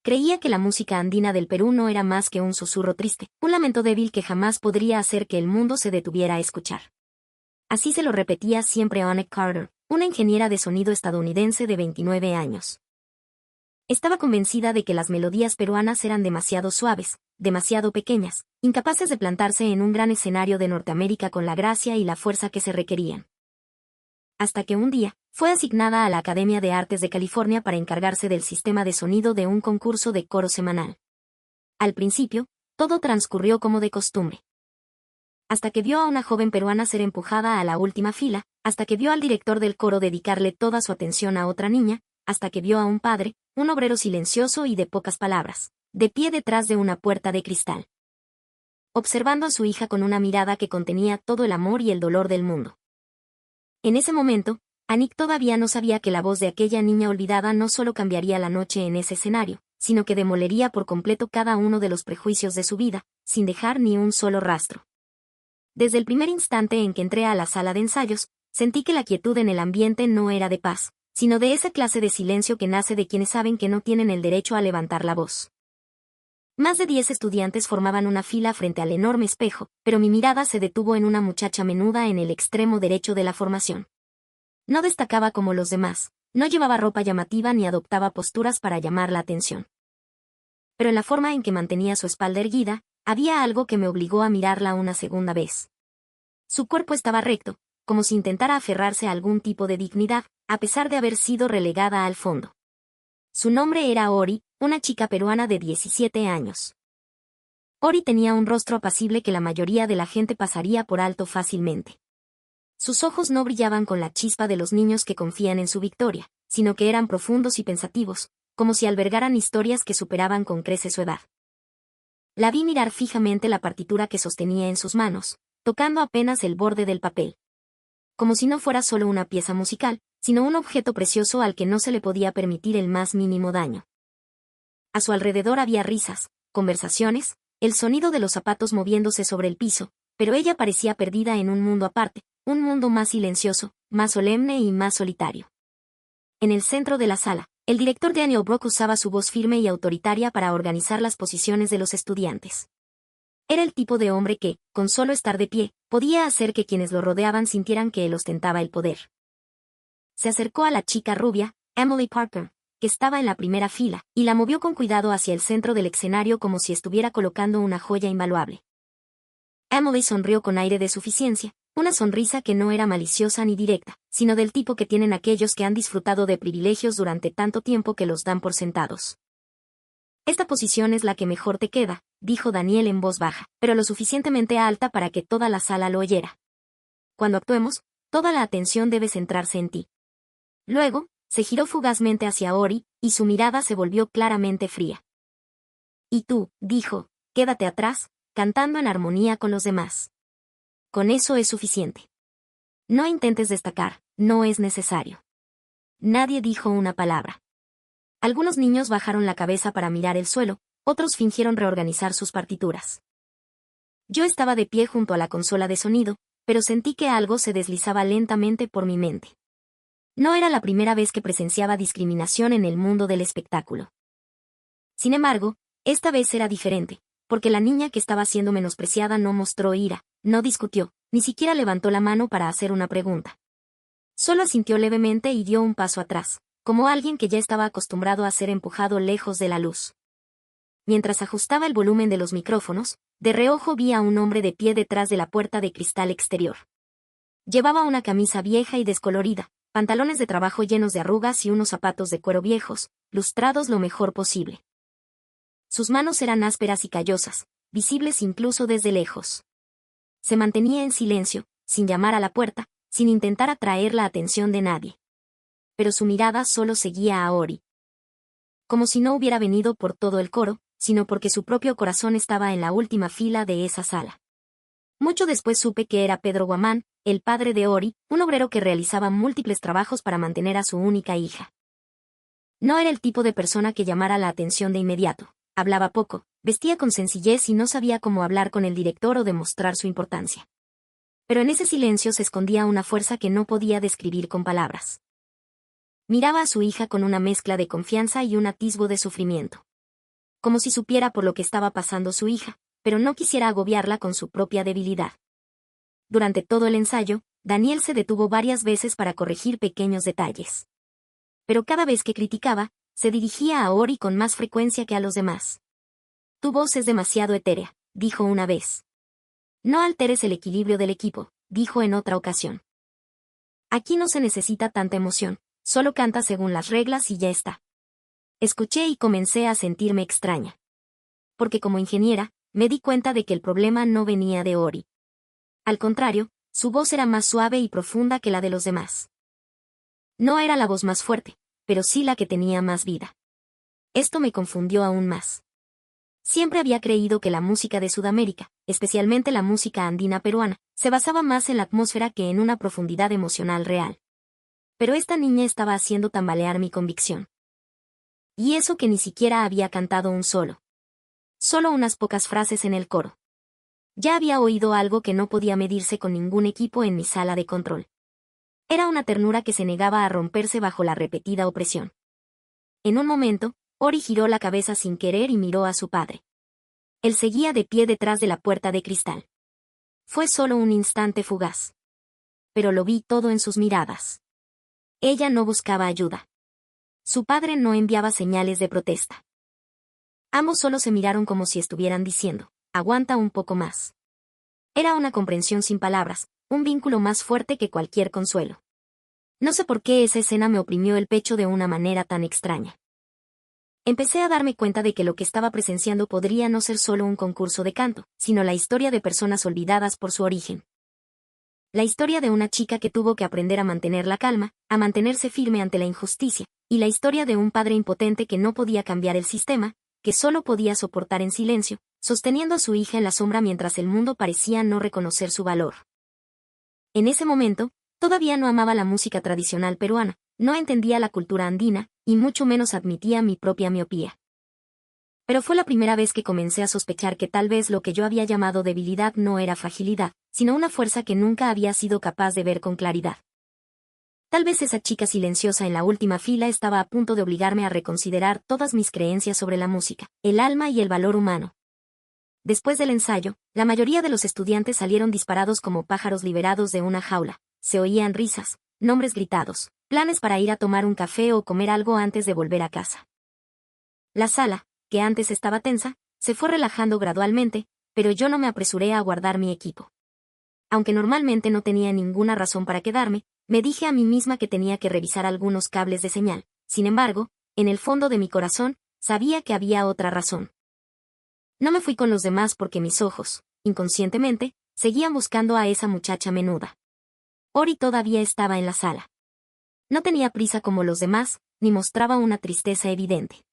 Creía que la música andina del Perú no era más que un susurro triste, un lamento débil que jamás podría hacer que el mundo se detuviera a escuchar. Así se lo repetía siempre Annette Carter, una ingeniera de sonido estadounidense de 29 años. Estaba convencida de que las melodías peruanas eran demasiado suaves, demasiado pequeñas, incapaces de plantarse en un gran escenario de Norteamérica con la gracia y la fuerza que se requerían. Hasta que un día, fue asignada a la Academia de Artes de California para encargarse del sistema de sonido de un concurso de coro semanal. Al principio, todo transcurrió como de costumbre. Hasta que vio a una joven peruana ser empujada a la última fila, hasta que vio al director del coro dedicarle toda su atención a otra niña, hasta que vio a un padre, un obrero silencioso y de pocas palabras, de pie detrás de una puerta de cristal, observando a su hija con una mirada que contenía todo el amor y el dolor del mundo. En ese momento, Annick todavía no sabía que la voz de aquella niña olvidada no solo cambiaría la noche en ese escenario, sino que demolería por completo cada uno de los prejuicios de su vida, sin dejar ni un solo rastro. Desde el primer instante en que entré a la sala de ensayos, sentí que la quietud en el ambiente no era de paz, sino de esa clase de silencio que nace de quienes saben que no tienen el derecho a levantar la voz. Más de 10 estudiantes formaban una fila frente al enorme espejo, pero mi mirada se detuvo en una muchacha menuda en el extremo derecho de la formación. No destacaba como los demás, no llevaba ropa llamativa ni adoptaba posturas para llamar la atención. Pero en la forma en que mantenía su espalda erguida, había algo que me obligó a mirarla una segunda vez. Su cuerpo estaba recto, como si intentara aferrarse a algún tipo de dignidad, a pesar de haber sido relegada al fondo. Su nombre era Ori, una chica peruana de 17 años. Ori tenía un rostro apacible que la mayoría de la gente pasaría por alto fácilmente. Sus ojos no brillaban con la chispa de los niños que confían en su victoria, sino que eran profundos y pensativos, como si albergaran historias que superaban con creces su edad. La vi mirar fijamente la partitura que sostenía en sus manos, tocando apenas el borde del papel. Como si no fuera solo una pieza musical, sino un objeto precioso al que no se le podía permitir el más mínimo daño. A su alrededor había risas, conversaciones, el sonido de los zapatos moviéndose sobre el piso, pero ella parecía perdida en un mundo aparte, un mundo más silencioso, más solemne y más solitario. En el centro de la sala, el director Daniel Brock usaba su voz firme y autoritaria para organizar las posiciones de los estudiantes. Era el tipo de hombre que, con solo estar de pie, podía hacer que quienes lo rodeaban sintieran que él ostentaba el poder. Se acercó a la chica rubia, Emily Parker, que estaba en la primera fila, y la movió con cuidado hacia el centro del escenario como si estuviera colocando una joya invaluable. Emily sonrió con aire de suficiencia, una sonrisa que no era maliciosa ni directa, sino del tipo que tienen aquellos que han disfrutado de privilegios durante tanto tiempo que los dan por sentados. Esta posición es la que mejor te queda, dijo Daniel en voz baja, pero lo suficientemente alta para que toda la sala lo oyera. Cuando actuemos, toda la atención debe centrarse en ti. Luego, se giró fugazmente hacia Ori, y su mirada se volvió claramente fría. Y tú, dijo, quédate atrás, cantando en armonía con los demás. Con eso es suficiente. No intentes destacar, no es necesario. Nadie dijo una palabra. Algunos niños bajaron la cabeza para mirar el suelo, otros fingieron reorganizar sus partituras. Yo estaba de pie junto a la consola de sonido, pero sentí que algo se deslizaba lentamente por mi mente. No era la primera vez que presenciaba discriminación en el mundo del espectáculo. Sin embargo, esta vez era diferente, porque la niña que estaba siendo menospreciada no mostró ira, no discutió, ni siquiera levantó la mano para hacer una pregunta. Solo asintió levemente y dio un paso atrás, como alguien que ya estaba acostumbrado a ser empujado lejos de la luz. Mientras ajustaba el volumen de los micrófonos, de reojo vi a un hombre de pie detrás de la puerta de cristal exterior. Llevaba una camisa vieja y descolorida, pantalones de trabajo llenos de arrugas y unos zapatos de cuero viejos, lustrados lo mejor posible. Sus manos eran ásperas y callosas, visibles incluso desde lejos. Se mantenía en silencio, sin llamar a la puerta, sin intentar atraer la atención de nadie. Pero su mirada solo seguía a Ori. Como si no hubiera venido por todo el coro, sino porque su propio corazón estaba en la última fila de esa sala. Mucho después supe que era Pedro Guamán, el padre de Ori, un obrero que realizaba múltiples trabajos para mantener a su única hija. No era el tipo de persona que llamara la atención de inmediato. Hablaba poco, vestía con sencillez y no sabía cómo hablar con el director o demostrar su importancia. Pero en ese silencio se escondía una fuerza que no podía describir con palabras. Miraba a su hija con una mezcla de confianza y un atisbo de sufrimiento. como si supiera por lo que estaba pasando su hija, pero no quisiera agobiarla con su propia debilidad. Durante todo el ensayo, Daniel se detuvo varias veces para corregir pequeños detalles. Pero cada vez que criticaba, se dirigía a Ori con más frecuencia que a los demás. Tu voz es demasiado etérea, dijo una vez. No alteres el equilibrio del equipo, dijo en otra ocasión. Aquí no se necesita tanta emoción, solo canta según las reglas y ya está. Escuché y comencé a sentirme extraña. Porque como ingeniera, me di cuenta de que el problema no venía de Ori. Al contrario, su voz era más suave y profunda que la de los demás. No era la voz más fuerte, pero sí la que tenía más vida. Esto me confundió aún más. Siempre había creído que la música de Sudamérica, especialmente la música andina peruana, se basaba más en la atmósfera que en una profundidad emocional real. Pero esta niña estaba haciendo tambalear mi convicción. Y eso que ni siquiera había cantado un solo. Solo unas pocas frases en el coro. Ya había oído algo que no podía medirse con ningún equipo en mi sala de control. Era una ternura que se negaba a romperse bajo la repetida opresión. En un momento, Ori giró la cabeza sin querer y miró a su padre. Él seguía de pie detrás de la puerta de cristal. Fue solo un instante fugaz. Pero lo vi todo en sus miradas. Ella no buscaba ayuda. Su padre no enviaba señales de protesta. Ambos solo se miraron como si estuvieran diciendo, aguanta un poco más. Era una comprensión sin palabras, un vínculo más fuerte que cualquier consuelo. No sé por qué esa escena me oprimió el pecho de una manera tan extraña. Empecé a darme cuenta de que lo que estaba presenciando podría no ser solo un concurso de canto, sino la historia de personas olvidadas por su origen. La historia de una chica que tuvo que aprender a mantener la calma, a mantenerse firme ante la injusticia, y la historia de un padre impotente que no podía cambiar el sistema, que solo podía soportar en silencio, sosteniendo a su hija en la sombra mientras el mundo parecía no reconocer su valor. En ese momento, todavía no amaba la música tradicional peruana, no entendía la cultura andina, y mucho menos admitía mi propia miopía. Pero fue la primera vez que comencé a sospechar que tal vez lo que yo había llamado debilidad no era fragilidad, sino una fuerza que nunca había sido capaz de ver con claridad. Tal vez esa chica silenciosa en la última fila estaba a punto de obligarme a reconsiderar todas mis creencias sobre la música, el alma y el valor humano. Después del ensayo, la mayoría de los estudiantes salieron disparados como pájaros liberados de una jaula. Se oían risas, nombres gritados, planes para ir a tomar un café o comer algo antes de volver a casa. La sala, que antes estaba tensa, se fue relajando gradualmente, pero yo no me apresuré a guardar mi equipo. Aunque normalmente no tenía ninguna razón para quedarme, me dije a mí misma que tenía que revisar algunos cables de señal. Sin embargo, en el fondo de mi corazón, sabía que había otra razón. No me fui con los demás porque mis ojos, inconscientemente, seguían buscando a esa muchacha menuda. Ori todavía estaba en la sala. No tenía prisa como los demás, ni mostraba una tristeza evidente.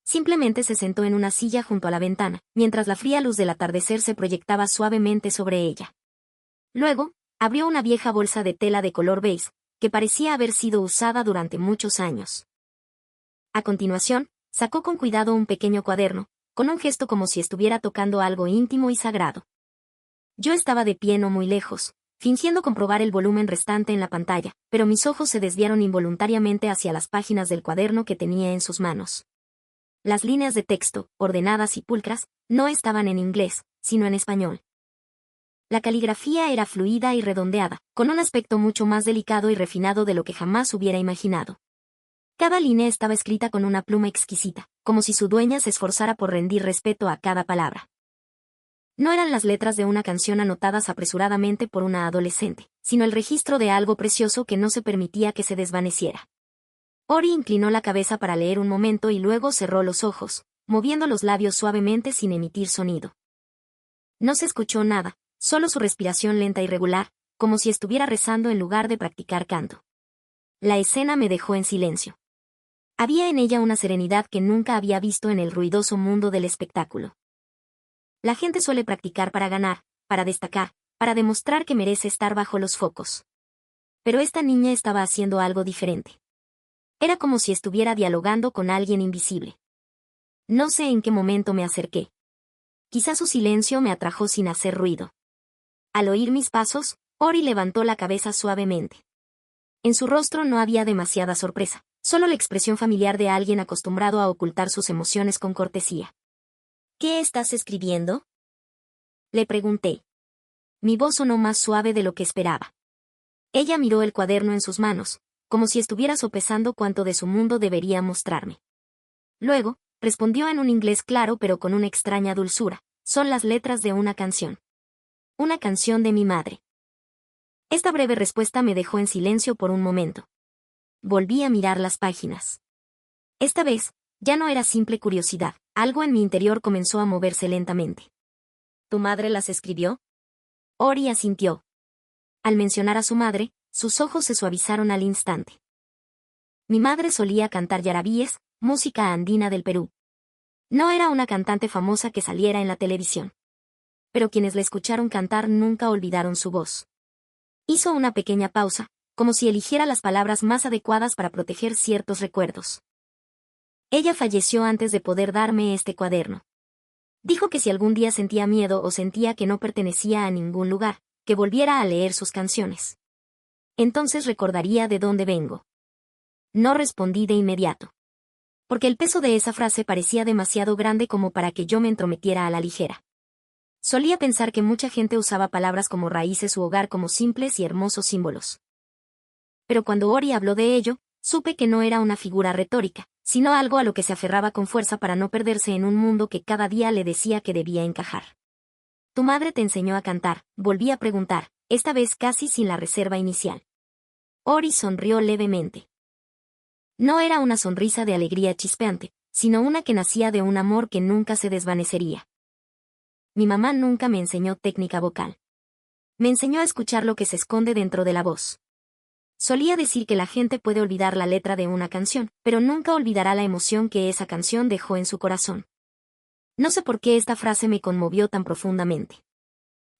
Simplemente se sentó en una silla junto a la ventana, mientras la fría luz del atardecer se proyectaba suavemente sobre ella. Luego, abrió una vieja bolsa de tela de color beige, que parecía haber sido usada durante muchos años. A continuación, sacó con cuidado un pequeño cuaderno, con un gesto como si estuviera tocando algo íntimo y sagrado. Yo estaba de pie no muy lejos, fingiendo comprobar el volumen restante en la pantalla, pero mis ojos se desviaron involuntariamente hacia las páginas del cuaderno que tenía en sus manos. Las líneas de texto, ordenadas y pulcras, no estaban en inglés, sino en español. La caligrafía era fluida y redondeada, con un aspecto mucho más delicado y refinado de lo que jamás hubiera imaginado. Cada línea estaba escrita con una pluma exquisita, como si su dueña se esforzara por rendir respeto a cada palabra. No eran las letras de una canción anotadas apresuradamente por una adolescente, sino el registro de algo precioso que no se permitía que se desvaneciera. Ori inclinó la cabeza para leer un momento y luego cerró los ojos, moviendo los labios suavemente sin emitir sonido. No se escuchó nada, solo su respiración lenta y regular, como si estuviera rezando en lugar de practicar canto. La escena me dejó en silencio. Había en ella una serenidad que nunca había visto en el ruidoso mundo del espectáculo. La gente suele practicar para ganar, para destacar, para demostrar que merece estar bajo los focos. Pero esta niña estaba haciendo algo diferente. Era como si estuviera dialogando con alguien invisible. No sé en qué momento me acerqué. Quizá su silencio me atrajo sin hacer ruido. Al oír mis pasos, Ori levantó la cabeza suavemente. En su rostro no había demasiada sorpresa, Solo la expresión familiar de alguien acostumbrado a ocultar sus emociones con cortesía. ¿Qué estás escribiendo?, le pregunté. Mi voz sonó más suave de lo que esperaba. Ella miró el cuaderno en sus manos, como si estuviera sopesando cuánto de su mundo debería mostrarme. Luego, respondió en un inglés claro pero con una extraña dulzura: son las letras de una canción. Una canción de mi madre. Esta breve respuesta me dejó en silencio por un momento. Volví a mirar las páginas. Esta vez, ya no era simple curiosidad, algo en mi interior comenzó a moverse lentamente. ¿Tu madre las escribió? Ori asintió. Al mencionar a su madre, sus ojos se suavizaron al instante. Mi madre solía cantar yarabíes, música andina del Perú. No era una cantante famosa que saliera en la televisión. Pero quienes la escucharon cantar nunca olvidaron su voz. Hizo una pequeña pausa, como si eligiera las palabras más adecuadas para proteger ciertos recuerdos. Ella falleció antes de poder darme este cuaderno. Dijo que si algún día sentía miedo o sentía que no pertenecía a ningún lugar, que volviera a leer sus canciones. Entonces recordaría de dónde vengo. No respondí de inmediato. Porque el peso de esa frase parecía demasiado grande como para que yo me entrometiera a la ligera. Solía pensar que mucha gente usaba palabras como raíces u hogar como simples y hermosos símbolos. Pero cuando Ori habló de ello, supe que no era una figura retórica, sino algo a lo que se aferraba con fuerza para no perderse en un mundo que cada día le decía que debía encajar. ¿Tu madre te enseñó a cantar?, volví a preguntar, esta vez casi sin la reserva inicial. Ori sonrió levemente. No era una sonrisa de alegría chispeante, sino una que nacía de un amor que nunca se desvanecería. Mi mamá nunca me enseñó técnica vocal. Me enseñó a escuchar lo que se esconde dentro de la voz. Solía decir que la gente puede olvidar la letra de una canción, pero nunca olvidará la emoción que esa canción dejó en su corazón. No sé por qué esta frase me conmovió tan profundamente.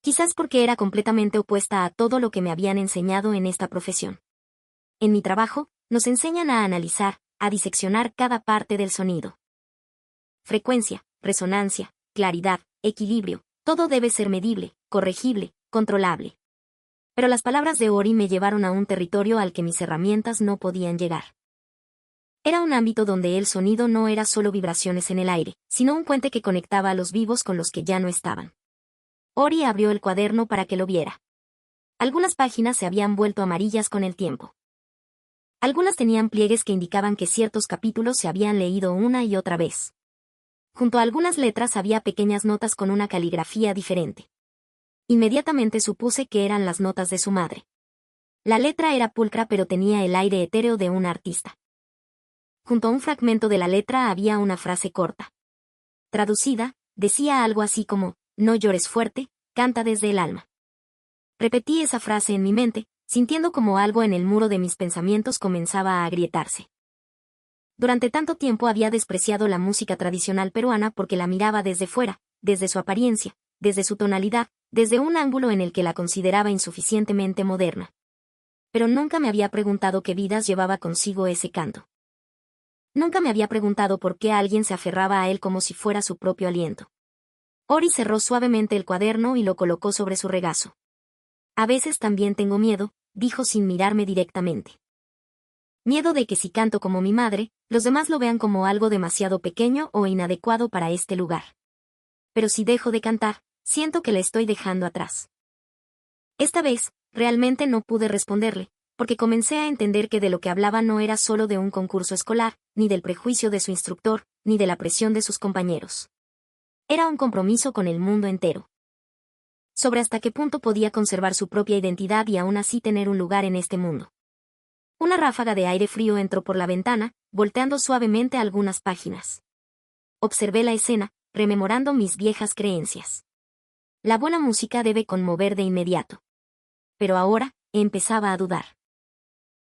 Quizás porque era completamente opuesta a todo lo que me habían enseñado en esta profesión. En mi trabajo, nos enseñan a analizar, a diseccionar cada parte del sonido. Frecuencia, resonancia, claridad, equilibrio, todo debe ser medible, corregible, controlable. Pero las palabras de Ori me llevaron a un territorio al que mis herramientas no podían llegar. Era un ámbito donde el sonido no era solo vibraciones en el aire, sino un puente que conectaba a los vivos con los que ya no estaban. Ori abrió el cuaderno para que lo viera. Algunas páginas se habían vuelto amarillas con el tiempo. Algunas tenían pliegues que indicaban que ciertos capítulos se habían leído una y otra vez. Junto a algunas letras había pequeñas notas con una caligrafía diferente. Inmediatamente supuse que eran las notas de su madre. La letra era pulcra pero tenía el aire etéreo de un artista. Junto a un fragmento de la letra había una frase corta. Traducida, decía algo así como, no llores fuerte, canta desde el alma. Repetí esa frase en mi mente, sintiendo como algo en el muro de mis pensamientos comenzaba a agrietarse. Durante tanto tiempo había despreciado la música tradicional peruana porque la miraba desde fuera, desde su apariencia, desde su tonalidad, desde un ángulo en el que la consideraba insuficientemente moderna. Pero nunca me había preguntado qué vidas llevaba consigo ese canto. Nunca me había preguntado por qué alguien se aferraba a él como si fuera su propio aliento. Ori cerró suavemente el cuaderno y lo colocó sobre su regazo. A veces también tengo miedo, dijo sin mirarme directamente. Miedo de que si canto como mi madre, los demás lo vean como algo demasiado pequeño o inadecuado para este lugar. Pero si dejo de cantar, siento que la estoy dejando atrás. Esta vez, realmente no pude responderle, porque comencé a entender que de lo que hablaba no era solo de un concurso escolar, ni del prejuicio de su instructor, ni de la presión de sus compañeros. Era un compromiso con el mundo entero. Sobre hasta qué punto podía conservar su propia identidad y aún así tener un lugar en este mundo. Una ráfaga de aire frío entró por la ventana, volteando suavemente algunas páginas. Observé la escena, rememorando mis viejas creencias. La buena música debe conmover de inmediato. Pero ahora, empezaba a dudar.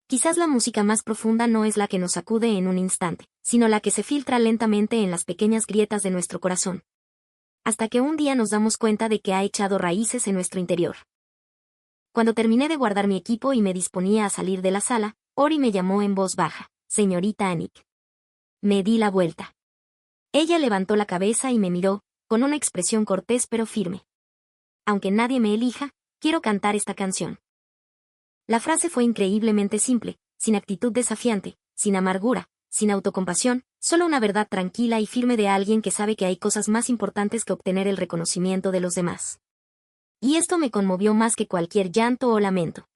Quizás la música más profunda no es la que nos sacude en un instante, sino la que se filtra lentamente en las pequeñas grietas de nuestro corazón. Hasta que un día nos damos cuenta de que ha echado raíces en nuestro interior. Cuando terminé de guardar mi equipo y me disponía a salir de la sala, Ori me llamó en voz baja, señorita Anik. Me di la vuelta. Ella levantó la cabeza y me miró, con una expresión cortés pero firme. Aunque nadie me elija, quiero cantar esta canción. La frase fue increíblemente simple, sin actitud desafiante, sin amargura, sin autocompasión, solo una verdad tranquila y firme de alguien que sabe que hay cosas más importantes que obtener el reconocimiento de los demás. Y esto me conmovió más que cualquier llanto o lamento.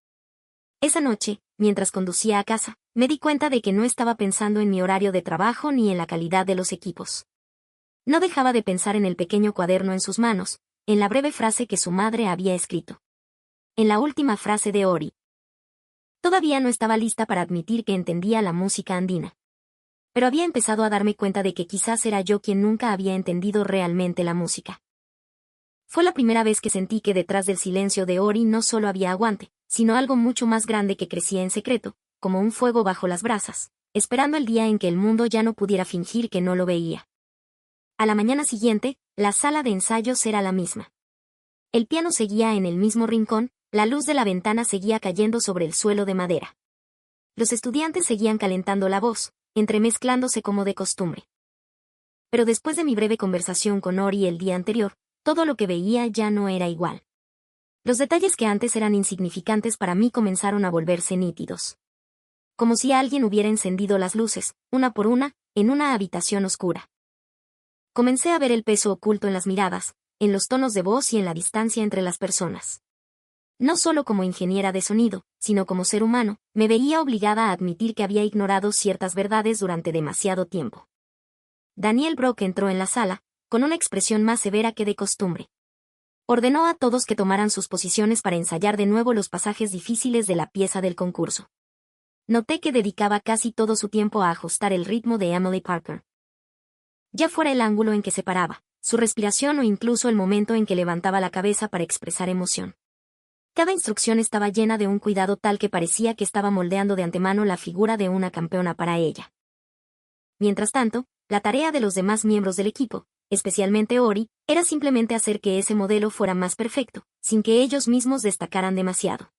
Esa noche, mientras conducía a casa, me di cuenta de que no estaba pensando en mi horario de trabajo ni en la calidad de los equipos. No dejaba de pensar en el pequeño cuaderno en sus manos, en la breve frase que su madre había escrito. En la última frase de Ori. Todavía no estaba lista para admitir que entendía la música andina. Pero había empezado a darme cuenta de que quizás era yo quien nunca había entendido realmente la música. Fue la primera vez que sentí que detrás del silencio de Ori no solo había aguante, sino algo mucho más grande que crecía en secreto, como un fuego bajo las brasas, esperando el día en que el mundo ya no pudiera fingir que no lo veía. A la mañana siguiente, la sala de ensayos era la misma. El piano seguía en el mismo rincón, la luz de la ventana seguía cayendo sobre el suelo de madera. Los estudiantes seguían calentando la voz, entremezclándose como de costumbre. Pero después de mi breve conversación con Ori el día anterior, todo lo que veía ya no era igual. Los detalles que antes eran insignificantes para mí comenzaron a volverse nítidos. Como si alguien hubiera encendido las luces, una por una, en una habitación oscura. Comencé a ver el peso oculto en las miradas, en los tonos de voz y en la distancia entre las personas. No solo como ingeniera de sonido, sino como ser humano, me veía obligada a admitir que había ignorado ciertas verdades durante demasiado tiempo. Daniel Brock entró en la sala, con una expresión más severa que de costumbre. Ordenó a todos que tomaran sus posiciones para ensayar de nuevo los pasajes difíciles de la pieza del concurso. Noté que dedicaba casi todo su tiempo a ajustar el ritmo de Emily Parker. Ya fuera el ángulo en que se paraba, su respiración o incluso el momento en que levantaba la cabeza para expresar emoción. Cada instrucción estaba llena de un cuidado tal que parecía que estaba moldeando de antemano la figura de una campeona para ella. Mientras tanto, la tarea de los demás miembros del equipo, especialmente Ori, era simplemente hacer que ese modelo fuera más perfecto, sin que ellos mismos destacaran demasiado.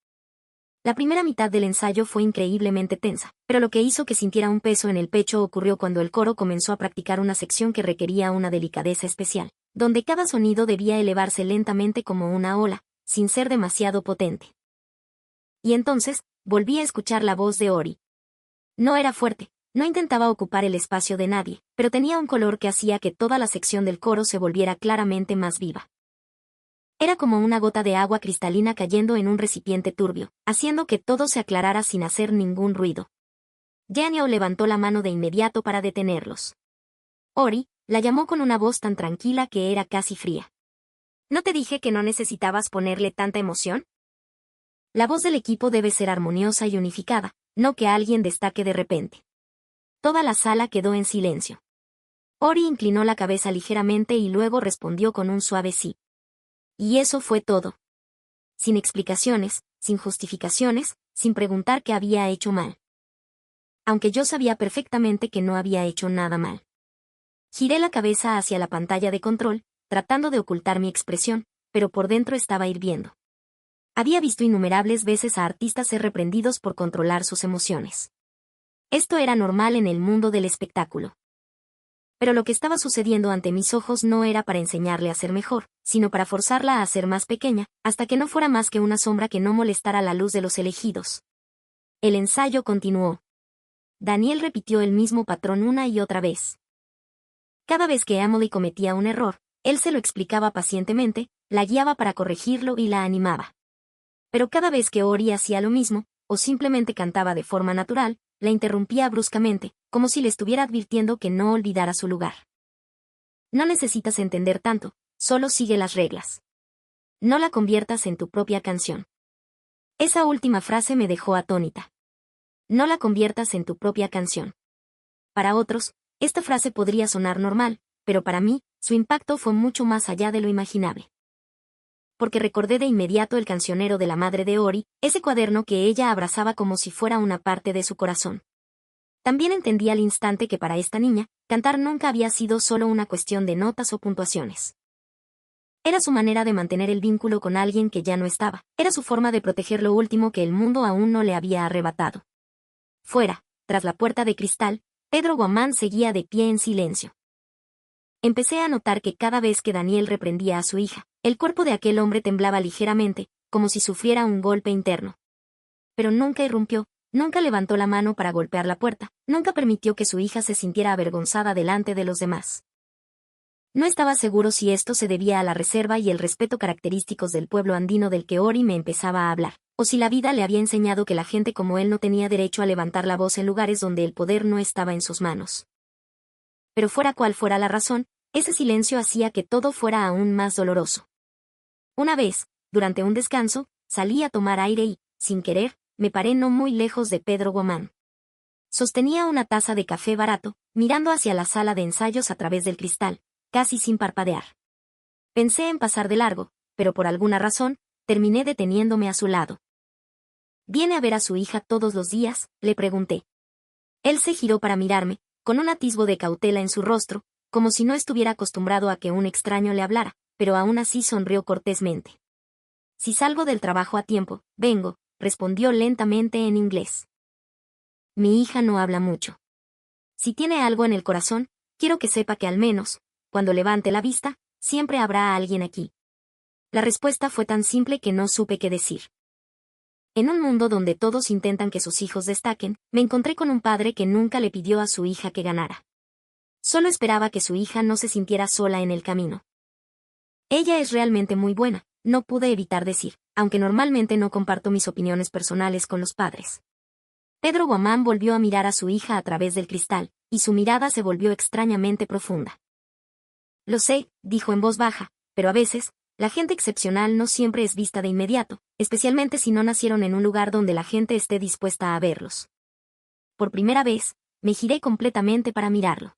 La primera mitad del ensayo fue increíblemente tensa, pero lo que hizo que sintiera un peso en el pecho ocurrió cuando el coro comenzó a practicar una sección que requería una delicadeza especial, donde cada sonido debía elevarse lentamente como una ola, sin ser demasiado potente. Y entonces, volví a escuchar la voz de Ori. No era fuerte, no intentaba ocupar el espacio de nadie, pero tenía un color que hacía que toda la sección del coro se volviera claramente más viva. Era como una gota de agua cristalina cayendo en un recipiente turbio, haciendo que todo se aclarara sin hacer ningún ruido. Daniel levantó la mano de inmediato para detenerlos. Ori la llamó con una voz tan tranquila que era casi fría. ¿No te dije que no necesitabas ponerle tanta emoción? La voz del equipo debe ser armoniosa y unificada, no que alguien destaque de repente. Toda la sala quedó en silencio. Ori inclinó la cabeza ligeramente y luego respondió con un suave sí. Y eso fue todo. Sin explicaciones, sin justificaciones, sin preguntar qué había hecho mal. Aunque yo sabía perfectamente que no había hecho nada mal. Giré la cabeza hacia la pantalla de control, tratando de ocultar mi expresión, pero por dentro estaba hirviendo. Había visto innumerables veces a artistas ser reprendidos por controlar sus emociones. Esto era normal en el mundo del espectáculo. Pero lo que estaba sucediendo ante mis ojos no era para enseñarle a ser mejor, sino para forzarla a ser más pequeña, hasta que no fuera más que una sombra que no molestara la luz de los elegidos. El ensayo continuó. Daniel repitió el mismo patrón una y otra vez. Cada vez que Emily cometía un error, él se lo explicaba pacientemente, la guiaba para corregirlo y la animaba. Pero cada vez que Ori hacía lo mismo, o simplemente cantaba de forma natural, la interrumpía bruscamente, como si le estuviera advirtiendo que no olvidara su lugar. No necesitas entender tanto, solo sigue las reglas. No la conviertas en tu propia canción. Esa última frase me dejó atónita. No la conviertas en tu propia canción. Para otros, esta frase podría sonar normal, pero para mí, su impacto fue mucho más allá de lo imaginable. Porque recordé de inmediato el cancionero de la madre de Ori, ese cuaderno que ella abrazaba como si fuera una parte de su corazón. También entendí al instante que para esta niña, cantar nunca había sido solo una cuestión de notas o puntuaciones. Era su manera de mantener el vínculo con alguien que ya no estaba, era su forma de proteger lo último que el mundo aún no le había arrebatado. Fuera, tras la puerta de cristal, Pedro Guamán seguía de pie en silencio. Empecé a notar que cada vez que Daniel reprendía a su hija, el cuerpo de aquel hombre temblaba ligeramente, como si sufriera un golpe interno. Pero nunca irrumpió, Nunca levantó la mano para golpear la puerta, nunca permitió que su hija se sintiera avergonzada delante de los demás. No estaba seguro si esto se debía a la reserva y el respeto característicos del pueblo andino del que Ori me empezaba a hablar, o si la vida le había enseñado que la gente como él no tenía derecho a levantar la voz en lugares donde el poder no estaba en sus manos. Pero fuera cual fuera la razón, ese silencio hacía que todo fuera aún más doloroso. Una vez, durante un descanso, salí a tomar aire y, sin querer, me paré no muy lejos de Pedro Guamán. Sostenía una taza de café barato, mirando hacia la sala de ensayos a través del cristal, casi sin parpadear. Pensé en pasar de largo, pero por alguna razón, terminé deteniéndome a su lado. ¿Viene a ver a su hija todos los días?, le pregunté. Él se giró para mirarme, con un atisbo de cautela en su rostro, como si no estuviera acostumbrado a que un extraño le hablara, pero aún así sonrió cortésmente. Si salgo del trabajo a tiempo, vengo, respondió lentamente en inglés. Mi hija no habla mucho. Si tiene algo en el corazón, quiero que sepa que al menos, cuando levante la vista, siempre habrá alguien aquí. La respuesta fue tan simple que no supe qué decir. En un mundo donde todos intentan que sus hijos destaquen, me encontré con un padre que nunca le pidió a su hija que ganara. Solo esperaba que su hija no se sintiera sola en el camino. Ella es realmente muy buena, no pude evitar decir, aunque normalmente no comparto mis opiniones personales con los padres. Pedro Guamán volvió a mirar a su hija a través del cristal, y su mirada se volvió extrañamente profunda. Lo sé, dijo en voz baja, pero a veces, la gente excepcional no siempre es vista de inmediato, especialmente si no nacieron en un lugar donde la gente esté dispuesta a verlos. Por primera vez, me giré completamente para mirarlo.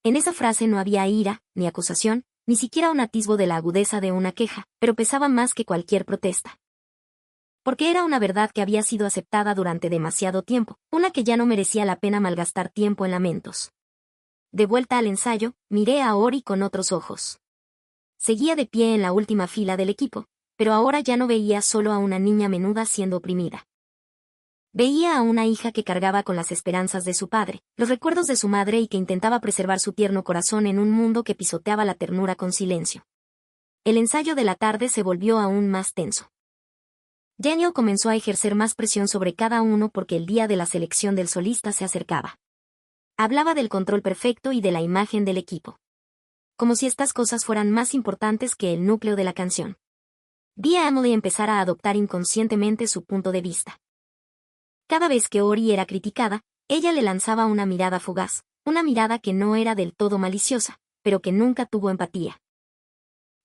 En esa frase no había ira, ni acusación, ni siquiera un atisbo de la agudeza de una queja, pero pesaba más que cualquier protesta. Porque era una verdad que había sido aceptada durante demasiado tiempo, una que ya no merecía la pena malgastar tiempo en lamentos. De vuelta al ensayo, miré a Ori con otros ojos. Seguía de pie en la última fila del equipo, pero ahora ya no veía solo a una niña menuda siendo oprimida. Veía a una hija que cargaba con las esperanzas de su padre, los recuerdos de su madre y que intentaba preservar su tierno corazón en un mundo que pisoteaba la ternura con silencio. El ensayo de la tarde se volvió aún más tenso. Daniel comenzó a ejercer más presión sobre cada uno porque el día de la selección del solista se acercaba. Hablaba del control perfecto y de la imagen del equipo. Como si estas cosas fueran más importantes que el núcleo de la canción. Vi a Emily empezar a adoptar inconscientemente su punto de vista. Cada vez que Ori era criticada, ella le lanzaba una mirada fugaz, una mirada que no era del todo maliciosa, pero que nunca tuvo empatía.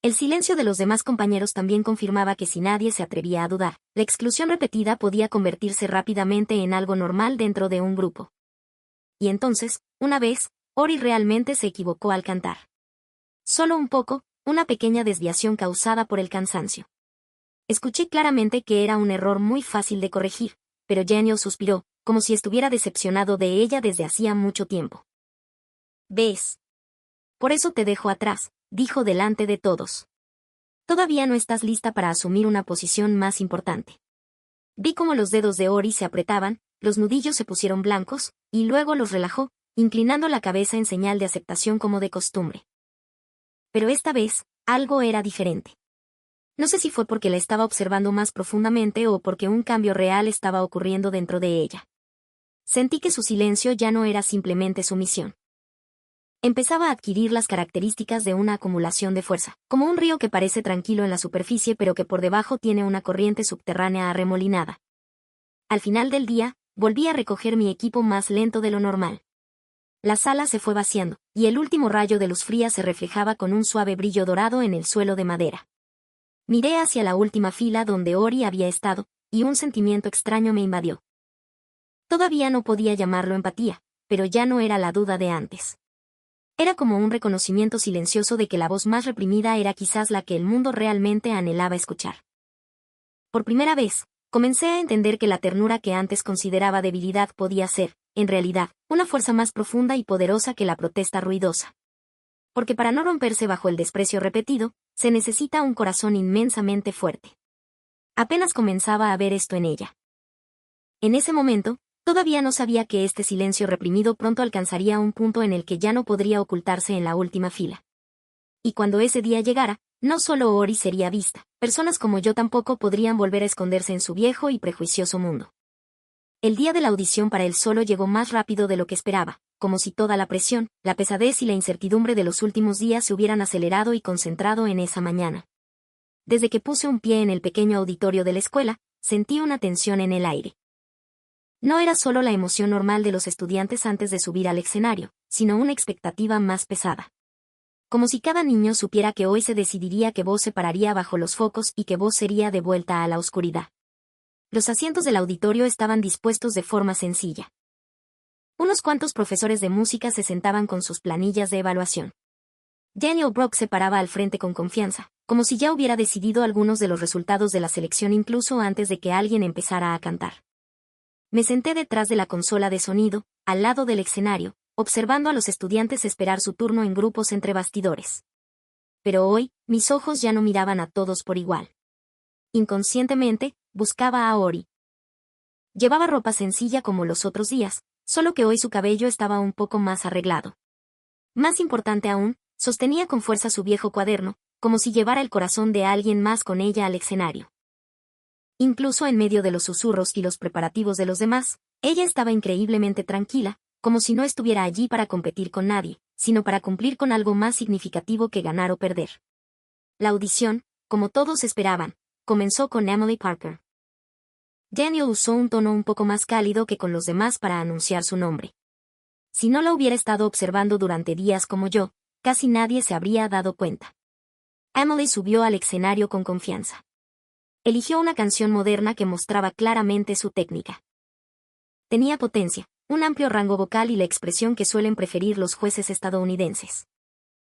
El silencio de los demás compañeros también confirmaba que si nadie se atrevía a dudar, la exclusión repetida podía convertirse rápidamente en algo normal dentro de un grupo. Y entonces, una vez, Ori realmente se equivocó al cantar. Solo un poco, una pequeña desviación causada por el cansancio. Escuché claramente que era un error muy fácil de corregir, pero Daniel suspiró, como si estuviera decepcionado de ella desde hacía mucho tiempo. ¿Ves? Por eso te dejo atrás, dijo delante de todos. Todavía no estás lista para asumir una posición más importante. Vi cómo los dedos de Ori se apretaban, los nudillos se pusieron blancos, y luego los relajó, inclinando la cabeza en señal de aceptación como de costumbre. Pero esta vez, algo era diferente. No sé si fue porque la estaba observando más profundamente o porque un cambio real estaba ocurriendo dentro de ella. Sentí que su silencio ya no era simplemente sumisión. Empezaba a adquirir las características de una acumulación de fuerza, como un río que parece tranquilo en la superficie pero que por debajo tiene una corriente subterránea arremolinada. Al final del día, volví a recoger mi equipo más lento de lo normal. La sala se fue vaciando, y el último rayo de luz fría se reflejaba con un suave brillo dorado en el suelo de madera. Miré hacia la última fila donde Ori había estado, y un sentimiento extraño me invadió. Todavía no podía llamarlo empatía, pero ya no era la duda de antes. Era como un reconocimiento silencioso de que la voz más reprimida era quizás la que el mundo realmente anhelaba escuchar. Por primera vez, comencé a entender que la ternura que antes consideraba debilidad podía ser, en realidad, una fuerza más profunda y poderosa que la protesta ruidosa. Porque para no romperse bajo el desprecio repetido, se necesita un corazón inmensamente fuerte. Apenas comenzaba a ver esto en ella. En ese momento, todavía no sabía que este silencio reprimido pronto alcanzaría un punto en el que ya no podría ocultarse en la última fila. Y cuando ese día llegara, no solo Ori sería vista, personas como yo tampoco podrían volver a esconderse en su viejo y prejuicioso mundo. El día de la audición para el solo llegó más rápido de lo que esperaba, como si toda la presión, la pesadez y la incertidumbre de los últimos días se hubieran acelerado y concentrado en esa mañana. Desde que puse un pie en el pequeño auditorio de la escuela, sentí una tensión en el aire. No era solo la emoción normal de los estudiantes antes de subir al escenario, sino una expectativa más pesada. Como si cada niño supiera que hoy se decidiría que voz se pararía bajo los focos y que voz sería de vuelta a la oscuridad. Los asientos del auditorio estaban dispuestos de forma sencilla. Unos cuantos profesores de música se sentaban con sus planillas de evaluación. Daniel Brock se paraba al frente con confianza, como si ya hubiera decidido algunos de los resultados de la selección incluso antes de que alguien empezara a cantar. Me senté detrás de la consola de sonido, al lado del escenario, observando a los estudiantes esperar su turno en grupos entre bastidores. Pero hoy, mis ojos ya no miraban a todos por igual. Inconscientemente, buscaba a Ori. Llevaba ropa sencilla como los otros días, solo que hoy su cabello estaba un poco más arreglado. Más importante aún, sostenía con fuerza su viejo cuaderno, como si llevara el corazón de alguien más con ella al escenario. Incluso en medio de los susurros y los preparativos de los demás, ella estaba increíblemente tranquila, como si no estuviera allí para competir con nadie, sino para cumplir con algo más significativo que ganar o perder. La audición, como todos esperaban, comenzó con Emily Parker. Daniel usó un tono un poco más cálido que con los demás para anunciar su nombre. Si no la hubiera estado observando durante días como yo, casi nadie se habría dado cuenta. Emily subió al escenario con confianza. Eligió una canción moderna que mostraba claramente su técnica. Tenía potencia, un amplio rango vocal y la expresión que suelen preferir los jueces estadounidenses.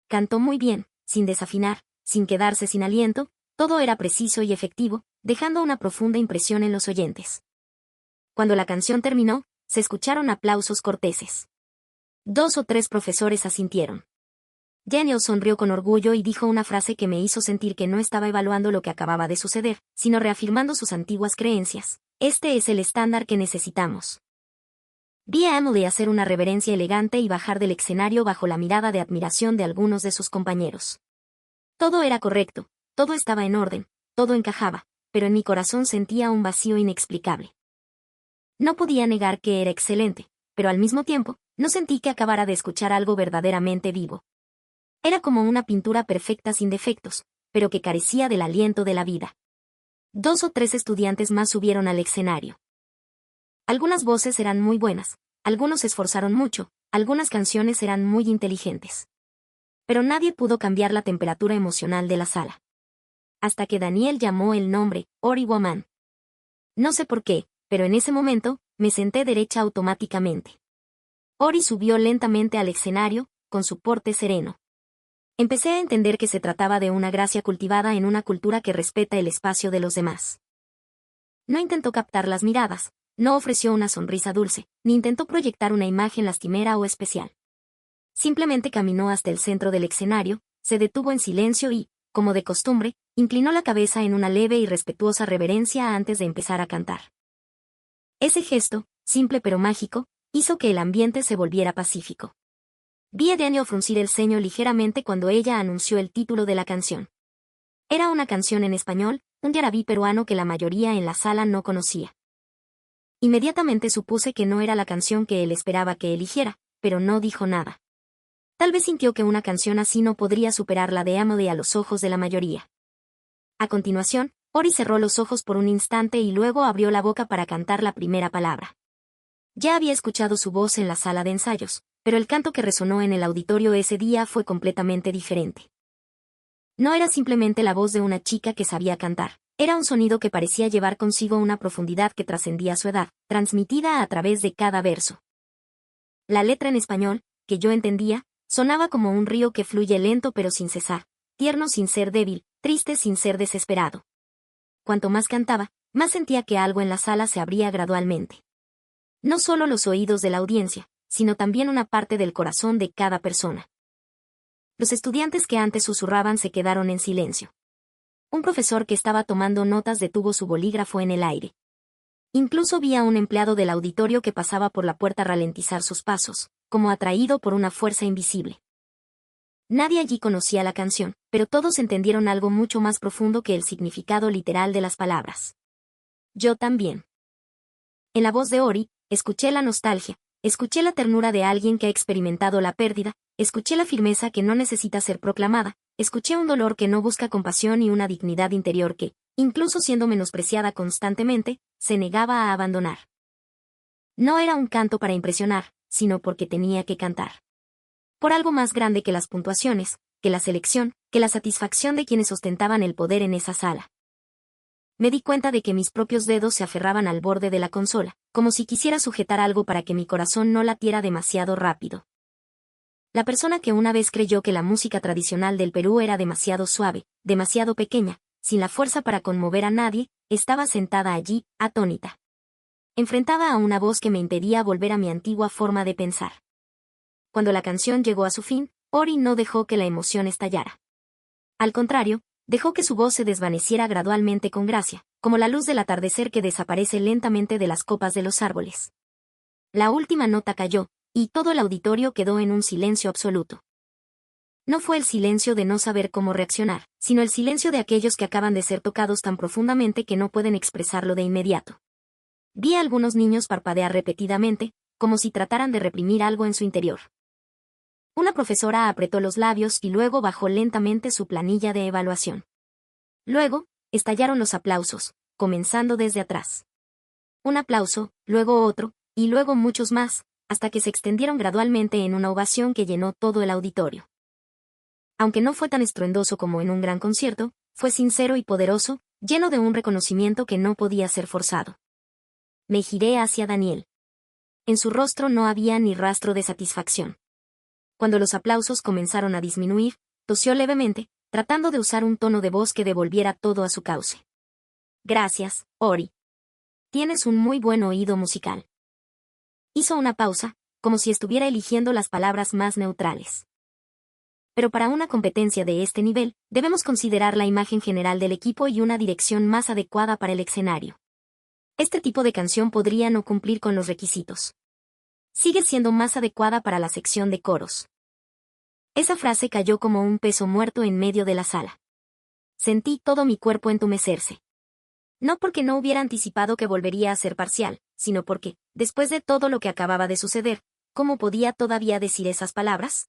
Cantó muy bien, sin desafinar, sin quedarse sin aliento, todo era preciso y efectivo, dejando una profunda impresión en los oyentes. Cuando la canción terminó, se escucharon aplausos corteses. 2 o 3 profesores asintieron. Daniel sonrió con orgullo y dijo una frase que me hizo sentir que no estaba evaluando lo que acababa de suceder, sino reafirmando sus antiguas creencias. Este es el estándar que necesitamos. Vi a Emily hacer una reverencia elegante y bajar del escenario bajo la mirada de admiración de algunos de sus compañeros. Todo era correcto, todo estaba en orden, todo encajaba, pero en mi corazón sentía un vacío inexplicable. No podía negar que era excelente, pero al mismo tiempo, no sentí que acabara de escuchar algo verdaderamente vivo. Era como una pintura perfecta sin defectos, pero que carecía del aliento de la vida. 2 o 3 estudiantes más subieron al escenario. Algunas voces eran muy buenas, algunos se esforzaron mucho, algunas canciones eran muy inteligentes. Pero nadie pudo cambiar la temperatura emocional de la sala. Hasta que Daniel llamó el nombre, Ori Woman. No sé por qué, pero en ese momento, me senté derecha automáticamente. Ori subió lentamente al escenario, con su porte sereno. Empecé a entender que se trataba de una gracia cultivada en una cultura que respeta el espacio de los demás. No intentó captar las miradas, no ofreció una sonrisa dulce, ni intentó proyectar una imagen lastimera o especial. Simplemente caminó hasta el centro del escenario, se detuvo en silencio y, como de costumbre, inclinó la cabeza en una leve y respetuosa reverencia antes de empezar a cantar. Ese gesto, simple pero mágico, hizo que el ambiente se volviera pacífico. Vi a Daniel fruncir el ceño ligeramente cuando ella anunció el título de la canción. Era una canción en español, un yarabí peruano que la mayoría en la sala no conocía. Inmediatamente supuse que no era la canción que él esperaba que eligiera, pero no dijo nada. Tal vez sintió que una canción así no podría superar la de Emily a los ojos de la mayoría. A continuación, Ori cerró los ojos por un instante y luego abrió la boca para cantar la primera palabra. Ya había escuchado su voz en la sala de ensayos, pero el canto que resonó en el auditorio ese día fue completamente diferente. No era simplemente la voz de una chica que sabía cantar, era un sonido que parecía llevar consigo una profundidad que trascendía su edad, transmitida a través de cada verso. La letra en español, que yo entendía, sonaba como un río que fluye lento pero sin cesar, tierno sin ser débil, triste sin ser desesperado. Cuanto más cantaba, más sentía que algo en la sala se abría gradualmente. No solo los oídos de la audiencia, sino también una parte del corazón de cada persona. Los estudiantes que antes susurraban se quedaron en silencio. Un profesor que estaba tomando notas detuvo su bolígrafo en el aire. Incluso vi a un empleado del auditorio que pasaba por la puerta ralentizar sus pasos, como atraído por una fuerza invisible. Nadie allí conocía la canción, pero todos entendieron algo mucho más profundo que el significado literal de las palabras. Yo también. En la voz de Ori, escuché la nostalgia, escuché la ternura de alguien que ha experimentado la pérdida, escuché la firmeza que no necesita ser proclamada, escuché un dolor que no busca compasión y una dignidad interior que, incluso siendo menospreciada constantemente, se negaba a abandonar. No era un canto para impresionar, sino porque tenía que cantar. Por algo más grande que las puntuaciones, que la selección, que la satisfacción de quienes ostentaban el poder en esa sala. Me di cuenta de que mis propios dedos se aferraban al borde de la consola, como si quisiera sujetar algo para que mi corazón no latiera demasiado rápido. La persona que una vez creyó que la música tradicional del Perú era demasiado suave, demasiado pequeña, sin la fuerza para conmover a nadie, estaba sentada allí, atónita. Enfrentada a una voz que me impedía volver a mi antigua forma de pensar. Cuando la canción llegó a su fin, Ori no dejó que la emoción estallara. Al contrario, dejó que su voz se desvaneciera gradualmente con gracia, como la luz del atardecer que desaparece lentamente de las copas de los árboles. La última nota cayó, y todo el auditorio quedó en un silencio absoluto. No fue el silencio de no saber cómo reaccionar, sino el silencio de aquellos que acaban de ser tocados tan profundamente que no pueden expresarlo de inmediato. Vi a algunos niños parpadear repetidamente, como si trataran de reprimir algo en su interior. Una profesora apretó los labios y luego bajó lentamente su planilla de evaluación. Luego, estallaron los aplausos, comenzando desde atrás. Un aplauso, luego otro, y luego muchos más, hasta que se extendieron gradualmente en una ovación que llenó todo el auditorio. Aunque no fue tan estruendoso como en un gran concierto, fue sincero y poderoso, lleno de un reconocimiento que no podía ser forzado. Me giré hacia Daniel. En su rostro no había ni rastro de satisfacción. Cuando los aplausos comenzaron a disminuir, tosió levemente, tratando de usar un tono de voz que devolviera todo a su cauce. Gracias, Ori. Tienes un muy buen oído musical. Hizo una pausa, como si estuviera eligiendo las palabras más neutrales. Pero para una competencia de este nivel, debemos considerar la imagen general del equipo y una dirección más adecuada para el escenario. Este tipo de canción podría no cumplir con los requisitos. Sigue siendo más adecuada para la sección de coros. Esa frase cayó como un peso muerto en medio de la sala. Sentí todo mi cuerpo entumecerse. No porque no hubiera anticipado que volvería a ser parcial, sino porque, después de todo lo que acababa de suceder, ¿cómo podía todavía decir esas palabras?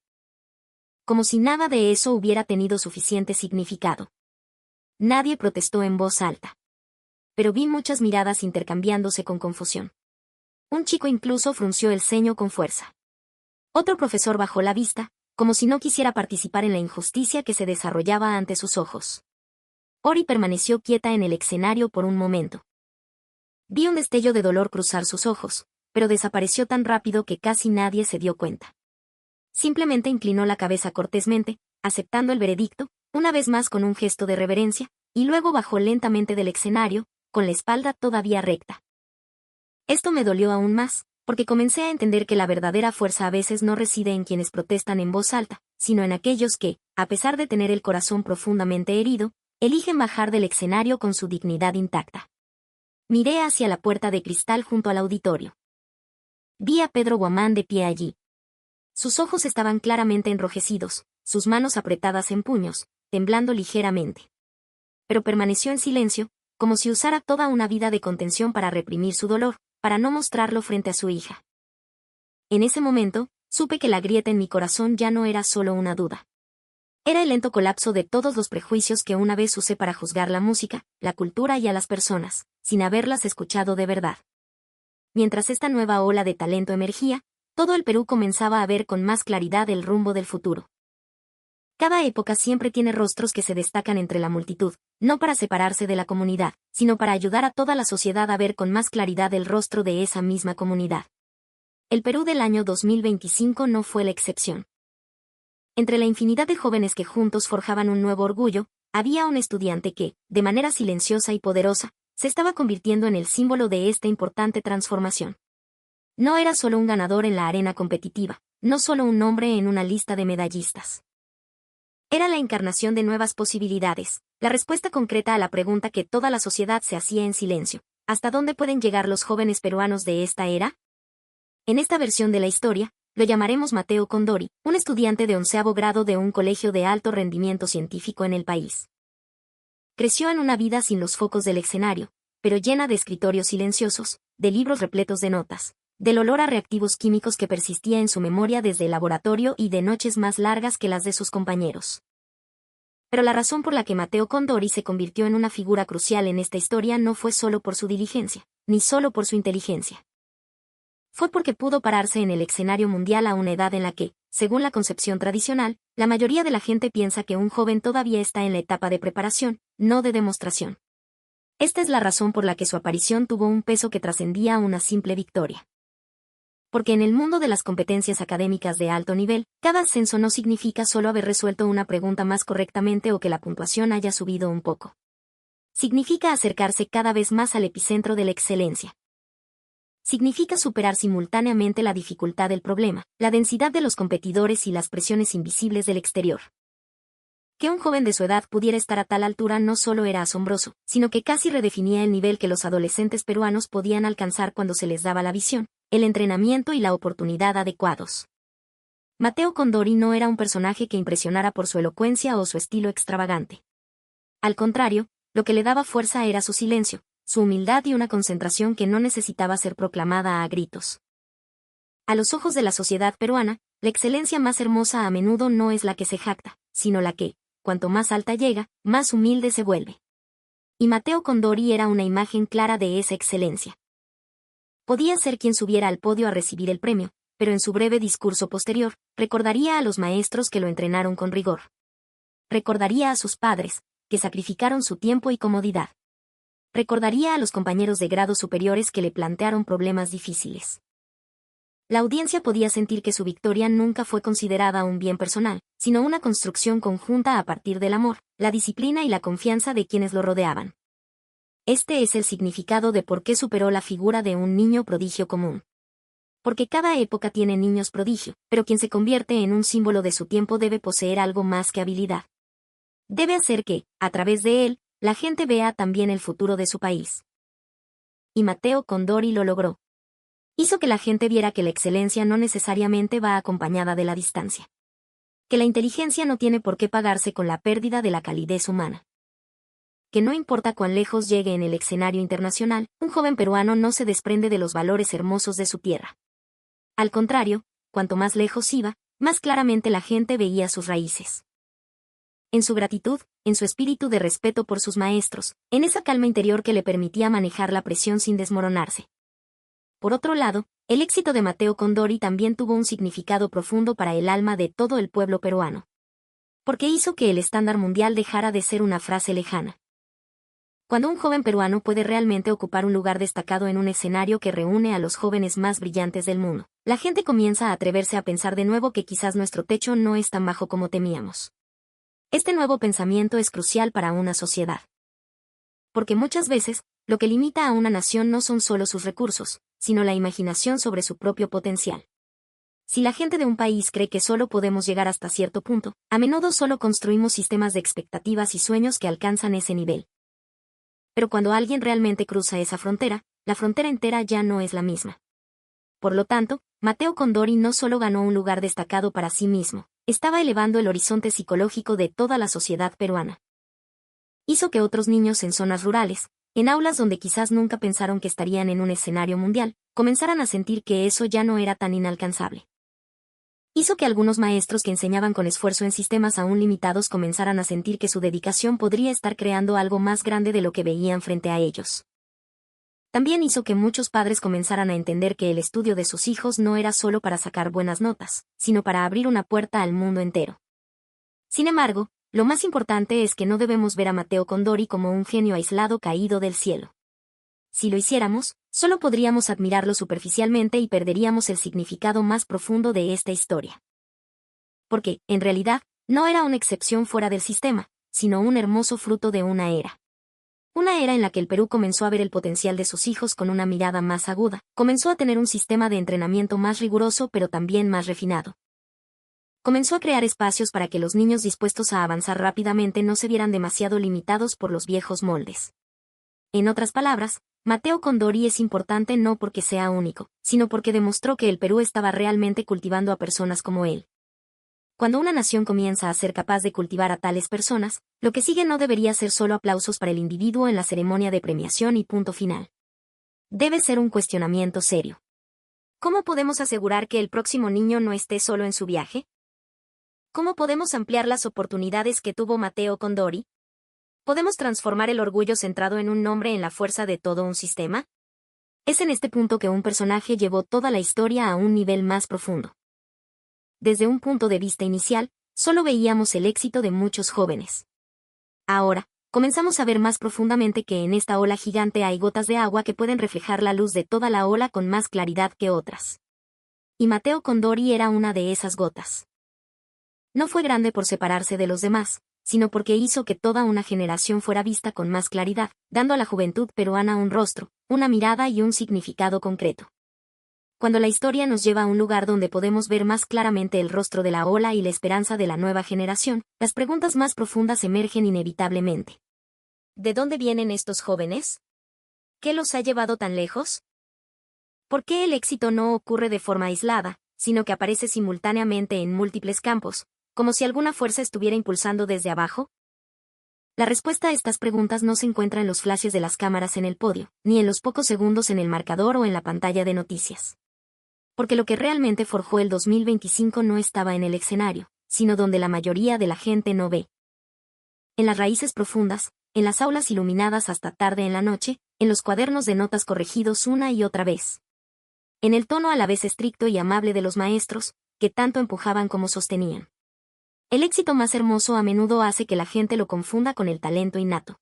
Como si nada de eso hubiera tenido suficiente significado. Nadie protestó en voz alta. Pero vi muchas miradas intercambiándose con confusión. Un chico incluso frunció el ceño con fuerza. Otro profesor bajó la vista, como si no quisiera participar en la injusticia que se desarrollaba ante sus ojos. Ori permaneció quieta en el escenario por un momento. Vi un destello de dolor cruzar sus ojos, pero desapareció tan rápido que casi nadie se dio cuenta. Simplemente inclinó la cabeza cortésmente, aceptando el veredicto, una vez más con un gesto de reverencia, y luego bajó lentamente del escenario, con la espalda todavía recta. Esto me dolió aún más, porque comencé a entender que la verdadera fuerza a veces no reside en quienes protestan en voz alta, sino en aquellos que, a pesar de tener el corazón profundamente herido, eligen bajar del escenario con su dignidad intacta. Miré hacia la puerta de cristal junto al auditorio. Vi a Pedro Guamán de pie allí. Sus ojos estaban claramente enrojecidos, sus manos apretadas en puños, temblando ligeramente. Pero permaneció en silencio, como si usara toda una vida de contención para reprimir su dolor, para no mostrarlo frente a su hija. En ese momento, supe que la grieta en mi corazón ya no era solo una duda. Era el lento colapso de todos los prejuicios que una vez usé para juzgar la música, la cultura y a las personas, sin haberlas escuchado de verdad. Mientras esta nueva ola de talento emergía, todo el Perú comenzaba a ver con más claridad el rumbo del futuro. Cada época siempre tiene rostros que se destacan entre la multitud, no para separarse de la comunidad, sino para ayudar a toda la sociedad a ver con más claridad el rostro de esa misma comunidad. El Perú del año 2025 no fue la excepción. Entre la infinidad de jóvenes que juntos forjaban un nuevo orgullo, había un estudiante que, de manera silenciosa y poderosa, se estaba convirtiendo en el símbolo de esta importante transformación. No era solo un ganador en la arena competitiva, no solo un nombre en una lista de medallistas. Era la encarnación de nuevas posibilidades, la respuesta concreta a la pregunta que toda la sociedad se hacía en silencio: ¿hasta dónde pueden llegar los jóvenes peruanos de esta era? En esta versión de la historia, lo llamaremos Mateo Condori, un estudiante de 11º grado de un colegio de alto rendimiento científico en el país. Creció en una vida sin los focos del escenario, pero llena de escritorios silenciosos, de libros repletos de notas, del olor a reactivos químicos que persistía en su memoria desde el laboratorio y de noches más largas que las de sus compañeros. Pero la razón por la que Matteo Condori se convirtió en una figura crucial en esta historia no fue solo por su diligencia, ni solo por su inteligencia. Fue porque pudo pararse en el escenario mundial a una edad en la que, según la concepción tradicional, la mayoría de la gente piensa que un joven todavía está en la etapa de preparación, no de demostración. Esta es la razón por la que su aparición tuvo un peso que trascendía a una simple victoria. Porque en el mundo de las competencias académicas de alto nivel, cada ascenso no significa solo haber resuelto una pregunta más correctamente o que la puntuación haya subido un poco. Significa acercarse cada vez más al epicentro de la excelencia. Significa superar simultáneamente la dificultad del problema, la densidad de los competidores y las presiones invisibles del exterior. Que un joven de su edad pudiera estar a tal altura no solo era asombroso, sino que casi redefinía el nivel que los adolescentes peruanos podían alcanzar cuando se les daba la visión, el entrenamiento y la oportunidad adecuados. Matteo Condori no era un personaje que impresionara por su elocuencia o su estilo extravagante. Al contrario, lo que le daba fuerza era su silencio, su humildad y una concentración que no necesitaba ser proclamada a gritos. A los ojos de la sociedad peruana, la excelencia más hermosa a menudo no es la que se jacta, sino la que, cuanto más alta llega, más humilde se vuelve. Y Matteo Condori era una imagen clara de esa excelencia. Podía ser quien subiera al podio a recibir el premio, pero en su breve discurso posterior, recordaría a los maestros que lo entrenaron con rigor. Recordaría a sus padres, que sacrificaron su tiempo y comodidad. Recordaría a los compañeros de grados superiores que le plantearon problemas difíciles. La audiencia podía sentir que su victoria nunca fue considerada un bien personal, sino una construcción conjunta a partir del amor, la disciplina y la confianza de quienes lo rodeaban. Este es el significado de por qué superó la figura de un niño prodigio común. Porque cada época tiene niños prodigio, pero quien se convierte en un símbolo de su tiempo debe poseer algo más que habilidad. Debe hacer que, a través de él, la gente vea también el futuro de su país. Y Matteo Condori lo logró. Hizo que la gente viera que la excelencia no necesariamente va acompañada de la distancia. Que la inteligencia no tiene por qué pagarse con la pérdida de la calidez humana. Que no importa cuán lejos llegue en el escenario internacional, un joven peruano no se desprende de los valores hermosos de su tierra. Al contrario, cuanto más lejos iba, más claramente la gente veía sus raíces. En su gratitud, en su espíritu de respeto por sus maestros, en esa calma interior que le permitía manejar la presión sin desmoronarse. Por otro lado, el éxito de Matteo Condori también tuvo un significado profundo para el alma de todo el pueblo peruano. Porque hizo que el estándar mundial dejara de ser una frase lejana. Cuando un joven peruano puede realmente ocupar un lugar destacado en un escenario que reúne a los jóvenes más brillantes del mundo, la gente comienza a atreverse a pensar de nuevo que quizás nuestro techo no es tan bajo como temíamos. Este nuevo pensamiento es crucial para una sociedad. Porque muchas veces, lo que limita a una nación no son solo sus recursos, sino la imaginación sobre su propio potencial. Si la gente de un país cree que solo podemos llegar hasta cierto punto, a menudo solo construimos sistemas de expectativas y sueños que alcanzan ese nivel. Pero cuando alguien realmente cruza esa frontera, la frontera entera ya no es la misma. Por lo tanto, Matteo Condori no solo ganó un lugar destacado para sí mismo, estaba elevando el horizonte psicológico de toda la sociedad peruana. Hizo que otros niños en zonas rurales, en aulas donde quizás nunca pensaron que estarían en un escenario mundial, comenzaran a sentir que eso ya no era tan inalcanzable. Hizo que algunos maestros que enseñaban con esfuerzo en sistemas aún limitados comenzaran a sentir que su dedicación podría estar creando algo más grande de lo que veían frente a ellos. También hizo que muchos padres comenzaran a entender que el estudio de sus hijos no era solo para sacar buenas notas, sino para abrir una puerta al mundo entero. Sin embargo, lo más importante es que no debemos ver a Matteo Condori como un genio aislado caído del cielo. Si lo hiciéramos, solo podríamos admirarlo superficialmente y perderíamos el significado más profundo de esta historia. Porque, en realidad, no era una excepción fuera del sistema, sino un hermoso fruto de una era. Una era en la que el Perú comenzó a ver el potencial de sus hijos con una mirada más aguda, comenzó a tener un sistema de entrenamiento más riguroso pero también más refinado. Comenzó a crear espacios para que los niños dispuestos a avanzar rápidamente no se vieran demasiado limitados por los viejos moldes. En otras palabras, Matteo Condori es importante no porque sea único, sino porque demostró que el Perú estaba realmente cultivando a personas como él. Cuando una nación comienza a ser capaz de cultivar a tales personas, lo que sigue no debería ser solo aplausos para el individuo en la ceremonia de premiación y punto final. Debe ser un cuestionamiento serio. ¿Cómo podemos asegurar que el próximo niño no esté solo en su viaje? ¿Cómo podemos ampliar las oportunidades que tuvo Mateo con Dory? ¿Podemos transformar el orgullo centrado en un nombre en la fuerza de todo un sistema? Es en este punto que un personaje llevó toda la historia a un nivel más profundo. Desde un punto de vista inicial, solo veíamos el éxito de muchos jóvenes. Ahora, comenzamos a ver más profundamente que en esta ola gigante hay gotas de agua que pueden reflejar la luz de toda la ola con más claridad que otras. Y Mateo con Dory era una de esas gotas. No fue grande por separarse de los demás, sino porque hizo que toda una generación fuera vista con más claridad, dando a la juventud peruana un rostro, una mirada y un significado concreto. Cuando la historia nos lleva a un lugar donde podemos ver más claramente el rostro de la ola y la esperanza de la nueva generación, las preguntas más profundas emergen inevitablemente. ¿De dónde vienen estos jóvenes? ¿Qué los ha llevado tan lejos? ¿Por qué el éxito no ocurre de forma aislada, sino que aparece simultáneamente en múltiples campos, como si alguna fuerza estuviera impulsando desde abajo? La respuesta a estas preguntas no se encuentra en los flashes de las cámaras en el podio, ni en los pocos segundos en el marcador o en la pantalla de noticias. Porque lo que realmente forjó el 2025 no estaba en el escenario, sino donde la mayoría de la gente no ve. En las raíces profundas, en las aulas iluminadas hasta tarde en la noche, en los cuadernos de notas corregidos una y otra vez. En el tono a la vez estricto y amable de los maestros, que tanto empujaban como sostenían. El éxito más hermoso a menudo hace que la gente lo confunda con el talento innato.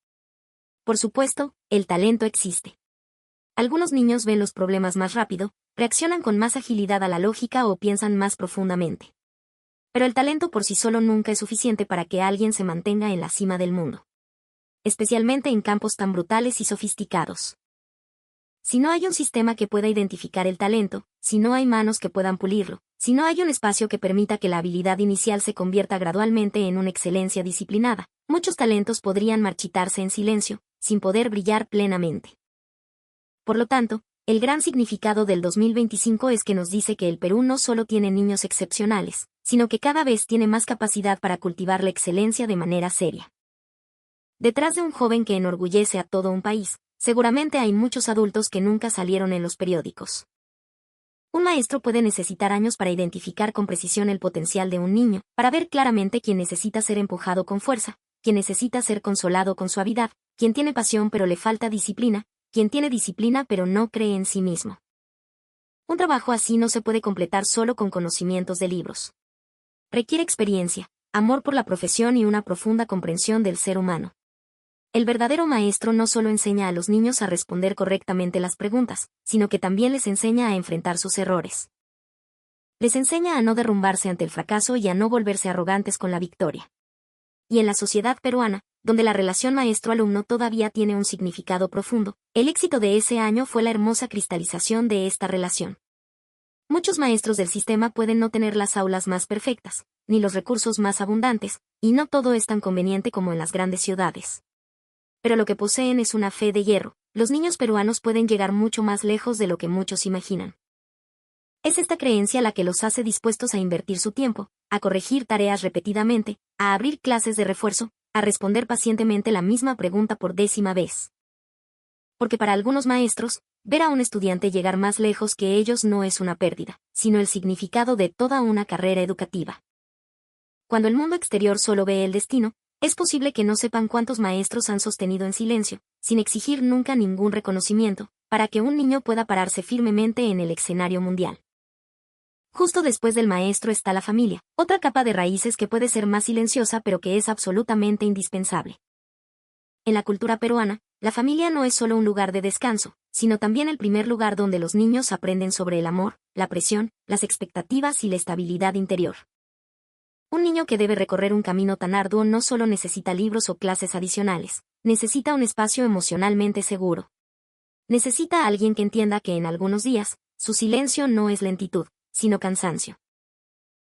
Por supuesto, el talento existe. Algunos niños ven los problemas más rápido, reaccionan con más agilidad a la lógica o piensan más profundamente. Pero el talento por sí solo nunca es suficiente para que alguien se mantenga en la cima del mundo. Especialmente en campos tan brutales y sofisticados. Si no hay un sistema que pueda identificar el talento, si no hay manos que puedan pulirlo, si no hay un espacio que permita que la habilidad inicial se convierta gradualmente en una excelencia disciplinada, muchos talentos podrían marchitarse en silencio, sin poder brillar plenamente. Por lo tanto, el gran significado del 2025 es que nos dice que el Perú no solo tiene niños excepcionales, sino que cada vez tiene más capacidad para cultivar la excelencia de manera seria. Detrás de un joven que enorgullece a todo un país, seguramente hay muchos adultos que nunca salieron en los periódicos. Un maestro puede necesitar años para identificar con precisión el potencial de un niño, para ver claramente quién necesita ser empujado con fuerza, quién necesita ser consolado con suavidad, quién tiene pasión pero le falta disciplina, quien tiene disciplina pero no cree en sí mismo. Un trabajo así no se puede completar solo con conocimientos de libros. Requiere experiencia, amor por la profesión y una profunda comprensión del ser humano. El verdadero maestro no solo enseña a los niños a responder correctamente las preguntas, sino que también les enseña a enfrentar sus errores. Les enseña a no derrumbarse ante el fracaso y a no volverse arrogantes con la victoria. Y en la sociedad peruana, donde la relación maestro-alumno todavía tiene un significado profundo, el éxito de ese año fue la hermosa cristalización de esta relación. Muchos maestros del sistema pueden no tener las aulas más perfectas, ni los recursos más abundantes, y no todo es tan conveniente como en las grandes ciudades. Pero lo que poseen es una fe de hierro, los niños peruanos pueden llegar mucho más lejos de lo que muchos imaginan. Es esta creencia la que los hace dispuestos a invertir su tiempo, a corregir tareas repetidamente, a abrir clases de refuerzo, a responder pacientemente la misma pregunta por 10ª vez. Porque para algunos maestros, ver a un estudiante llegar más lejos que ellos no es una pérdida, sino el significado de toda una carrera educativa. Cuando el mundo exterior solo ve el destino, es posible que no sepan cuántos maestros han sostenido en silencio, sin exigir nunca ningún reconocimiento, para que un niño pueda pararse firmemente en el escenario mundial. Justo después del maestro está la familia, otra capa de raíces que puede ser más silenciosa pero que es absolutamente indispensable. En la cultura peruana, la familia no es solo un lugar de descanso, sino también el primer lugar donde los niños aprenden sobre el amor, la presión, las expectativas y la estabilidad interior. Un niño que debe recorrer un camino tan arduo no solo necesita libros o clases adicionales, necesita un espacio emocionalmente seguro. Necesita a alguien que entienda que en algunos días, su silencio no es lentitud, sino cansancio.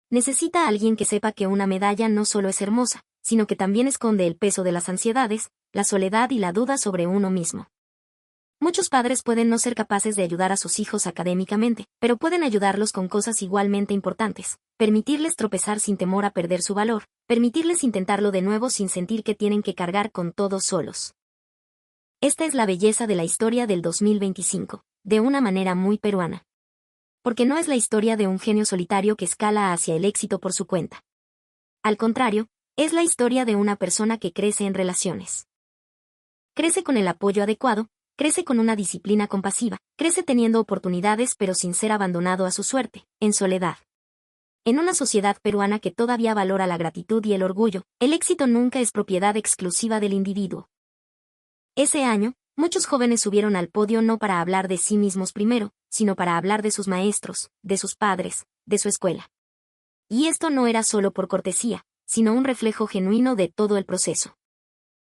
Necesita a alguien que sepa que una medalla no solo es hermosa, sino que también esconde el peso de las ansiedades, la soledad y la duda sobre uno mismo. Muchos padres pueden no ser capaces de ayudar a sus hijos académicamente, pero pueden ayudarlos con cosas igualmente importantes, permitirles tropezar sin temor a perder su valor, permitirles intentarlo de nuevo sin sentir que tienen que cargar con todo solos. Esta es la belleza de la historia del 2025, de una manera muy peruana. Porque no es la historia de un genio solitario que escala hacia el éxito por su cuenta. Al contrario, es la historia de una persona que crece en relaciones. Crece con el apoyo adecuado, crece con una disciplina compasiva, crece teniendo oportunidades pero sin ser abandonado a su suerte, en soledad. En una sociedad peruana que todavía valora la gratitud y el orgullo, el éxito nunca es propiedad exclusiva del individuo. Ese año, muchos jóvenes subieron al podio no para hablar de sí mismos primero, sino para hablar de sus maestros, de sus padres, de su escuela. Y esto no era solo por cortesía, sino un reflejo genuino de todo el proceso.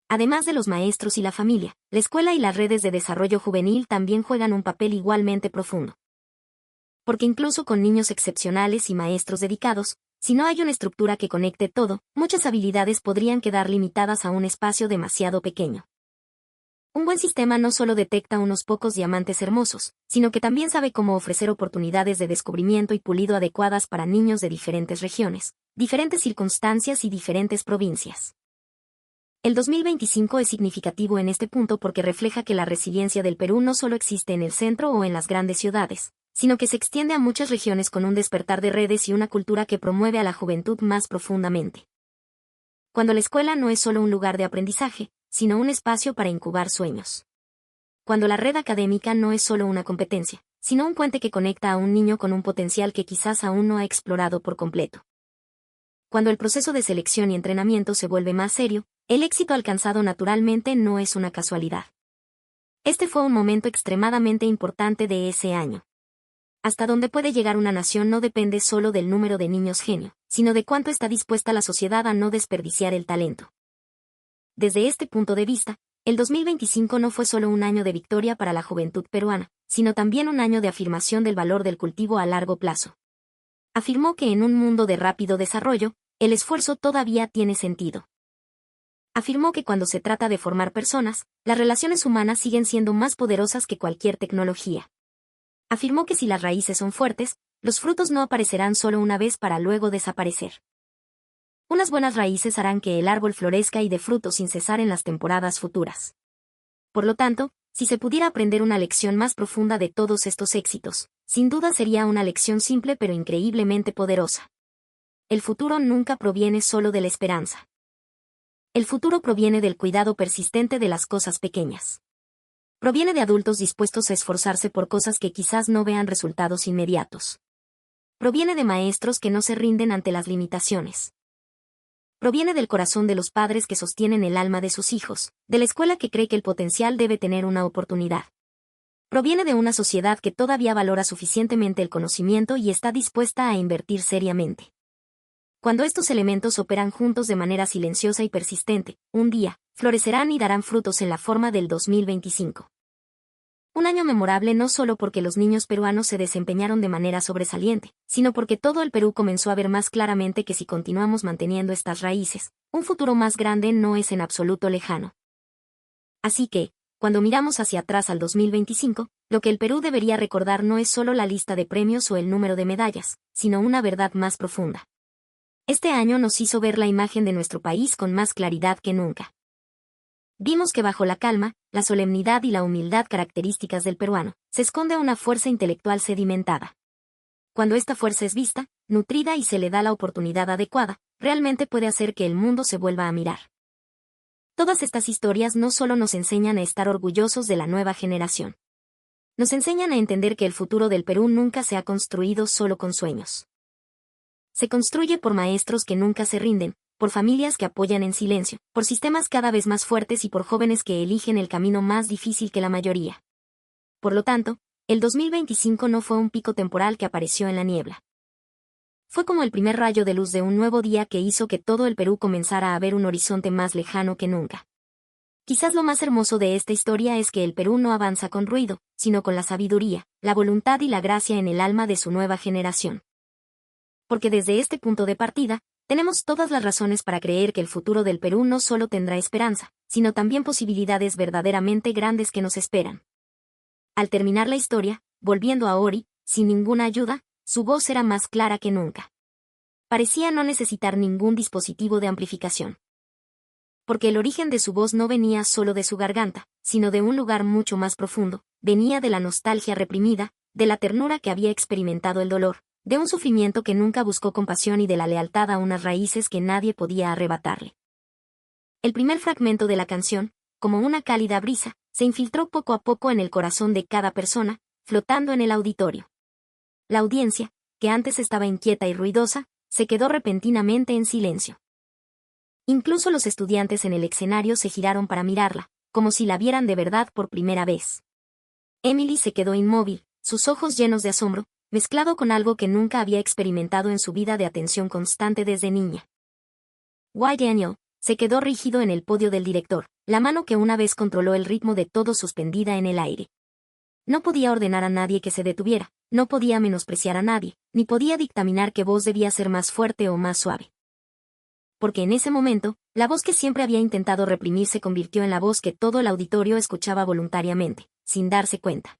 Además de los maestros y la familia, la escuela y las redes de desarrollo juvenil también juegan un papel igualmente profundo. Porque incluso con niños excepcionales y maestros dedicados, si no hay una estructura que conecte todo, muchas habilidades podrían quedar limitadas a un espacio demasiado pequeño. Un buen sistema no solo detecta unos pocos diamantes hermosos, sino que también sabe cómo ofrecer oportunidades de descubrimiento y pulido adecuadas para niños de diferentes regiones, diferentes circunstancias y diferentes provincias. El 2025 es significativo en este punto porque refleja que la resiliencia del Perú no solo existe en el centro o en las grandes ciudades, sino que se extiende a muchas regiones con un despertar de redes y una cultura que promueve a la juventud más profundamente. Cuando la escuela no es solo un lugar de aprendizaje, sino un espacio para incubar sueños. Cuando la red académica no es solo una competencia, sino un puente que conecta a un niño con un potencial que quizás aún no ha explorado por completo. Cuando el proceso de selección y entrenamiento se vuelve más serio, el éxito alcanzado naturalmente no es una casualidad. Este fue un momento extremadamente importante de ese año. Hasta dónde puede llegar una nación no depende solo del número de niños genio, sino de cuánto está dispuesta la sociedad a no desperdiciar el talento. Desde este punto de vista, el 2025 no fue solo un año de victoria para la juventud peruana, sino también un año de afirmación del valor del cultivo a largo plazo. Afirmó que en un mundo de rápido desarrollo, el esfuerzo todavía tiene sentido. Afirmó que cuando se trata de formar personas, las relaciones humanas siguen siendo más poderosas que cualquier tecnología. Afirmó que si las raíces son fuertes, los frutos no aparecerán solo una vez para luego desaparecer. Unas buenas raíces harán que el árbol florezca y dé frutos sin cesar en las temporadas futuras. Por lo tanto, si se pudiera aprender una lección más profunda de todos estos éxitos, sin duda sería una lección simple pero increíblemente poderosa. El futuro nunca proviene solo de la esperanza. El futuro proviene del cuidado persistente de las cosas pequeñas. Proviene de adultos dispuestos a esforzarse por cosas que quizás no vean resultados inmediatos. Proviene de maestros que no se rinden ante las limitaciones. Proviene del corazón de los padres que sostienen el alma de sus hijos, de la escuela que cree que el potencial debe tener una oportunidad. Proviene de una sociedad que todavía valora suficientemente el conocimiento y está dispuesta a invertir seriamente. Cuando estos elementos operan juntos de manera silenciosa y persistente, un día, florecerán y darán frutos en la forma del 2025. Un año memorable no solo porque los niños peruanos se desempeñaron de manera sobresaliente, sino porque todo el Perú comenzó a ver más claramente que si continuamos manteniendo estas raíces, un futuro más grande no es en absoluto lejano. Así que, cuando miramos hacia atrás al 2025, lo que el Perú debería recordar no es solo la lista de premios o el número de medallas, sino una verdad más profunda. Este año nos hizo ver la imagen de nuestro país con más claridad que nunca. Vimos que bajo la calma, la solemnidad y la humildad características del peruano, se esconde una fuerza intelectual sedimentada. Cuando esta fuerza es vista, nutrida y se le da la oportunidad adecuada, realmente puede hacer que el mundo se vuelva a mirar. Todas estas historias no solo nos enseñan a estar orgullosos de la nueva generación. Nos enseñan a entender que el futuro del Perú nunca se ha construido solo con sueños. Se construye por maestros que nunca se rinden, por familias que apoyan en silencio, por sistemas cada vez más fuertes y por jóvenes que eligen el camino más difícil que la mayoría. Por lo tanto, el 2025 no fue un pico temporal que apareció en la niebla. Fue como el primer rayo de luz de un nuevo día que hizo que todo el Perú comenzara a ver un horizonte más lejano que nunca. Quizás lo más hermoso de esta historia es que el Perú no avanza con ruido, sino con la sabiduría, la voluntad y la gracia en el alma de su nueva generación. Porque desde este punto de partida, tenemos todas las razones para creer que el futuro del Perú no solo tendrá esperanza, sino también posibilidades verdaderamente grandes que nos esperan. Al terminar la historia, volviendo a Ori, sin ninguna ayuda, su voz era más clara que nunca. Parecía no necesitar ningún dispositivo de amplificación. Porque el origen de su voz no venía solo de su garganta, sino de un lugar mucho más profundo. Venía de la nostalgia reprimida, de la ternura que había experimentado el dolor, de un sufrimiento que nunca buscó compasión y de la lealtad a unas raíces que nadie podía arrebatarle. El primer fragmento de la canción, como una cálida brisa, se infiltró poco a poco en el corazón de cada persona, flotando en el auditorio. La audiencia, que antes estaba inquieta y ruidosa, se quedó repentinamente en silencio. Incluso los estudiantes en el escenario se giraron para mirarla, como si la vieran de verdad por primera vez. Emily se quedó inmóvil, sus ojos llenos de asombro, mezclado con algo que nunca había experimentado en su vida de atención constante desde niña. Daniel se quedó rígido en el podio del director, la mano que una vez controló el ritmo de todo suspendida en el aire. No podía ordenar a nadie que se detuviera, no podía menospreciar a nadie, ni podía dictaminar qué voz debía ser más fuerte o más suave. Porque en ese momento, la voz que siempre había intentado reprimir se convirtió en la voz que todo el auditorio escuchaba voluntariamente, sin darse cuenta.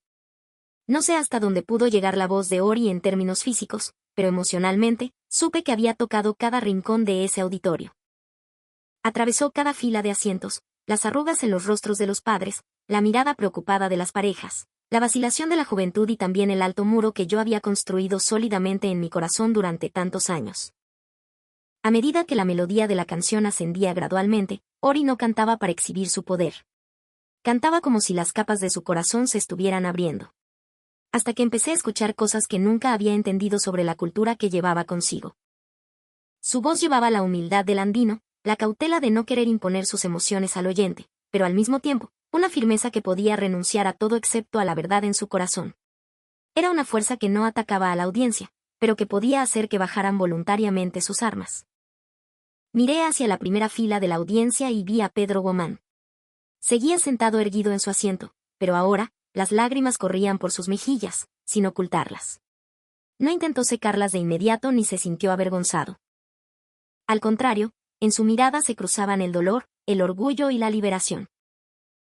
No sé hasta dónde pudo llegar la voz de Ori en términos físicos, pero emocionalmente, supe que había tocado cada rincón de ese auditorio. Atravesó cada fila de asientos, las arrugas en los rostros de los padres, la mirada preocupada de las parejas, la vacilación de la juventud y también el alto muro que yo había construido sólidamente en mi corazón durante tantos años. A medida que la melodía de la canción ascendía gradualmente, Ori no cantaba para exhibir su poder. Cantaba como si las capas de su corazón se estuvieran abriendo. Hasta que empecé a escuchar cosas que nunca había entendido sobre la cultura que llevaba consigo. Su voz llevaba la humildad del andino, la cautela de no querer imponer sus emociones al oyente, pero al mismo tiempo, una firmeza que podía renunciar a todo excepto a la verdad en su corazón. Era una fuerza que no atacaba a la audiencia, pero que podía hacer que bajaran voluntariamente sus armas. Miré hacia la primera fila de la audiencia y vi a Pedro Guamán. Seguía sentado erguido en su asiento, pero ahora, las lágrimas corrían por sus mejillas, sin ocultarlas. No intentó secarlas de inmediato ni se sintió avergonzado. Al contrario, en su mirada se cruzaban el dolor, el orgullo y la liberación.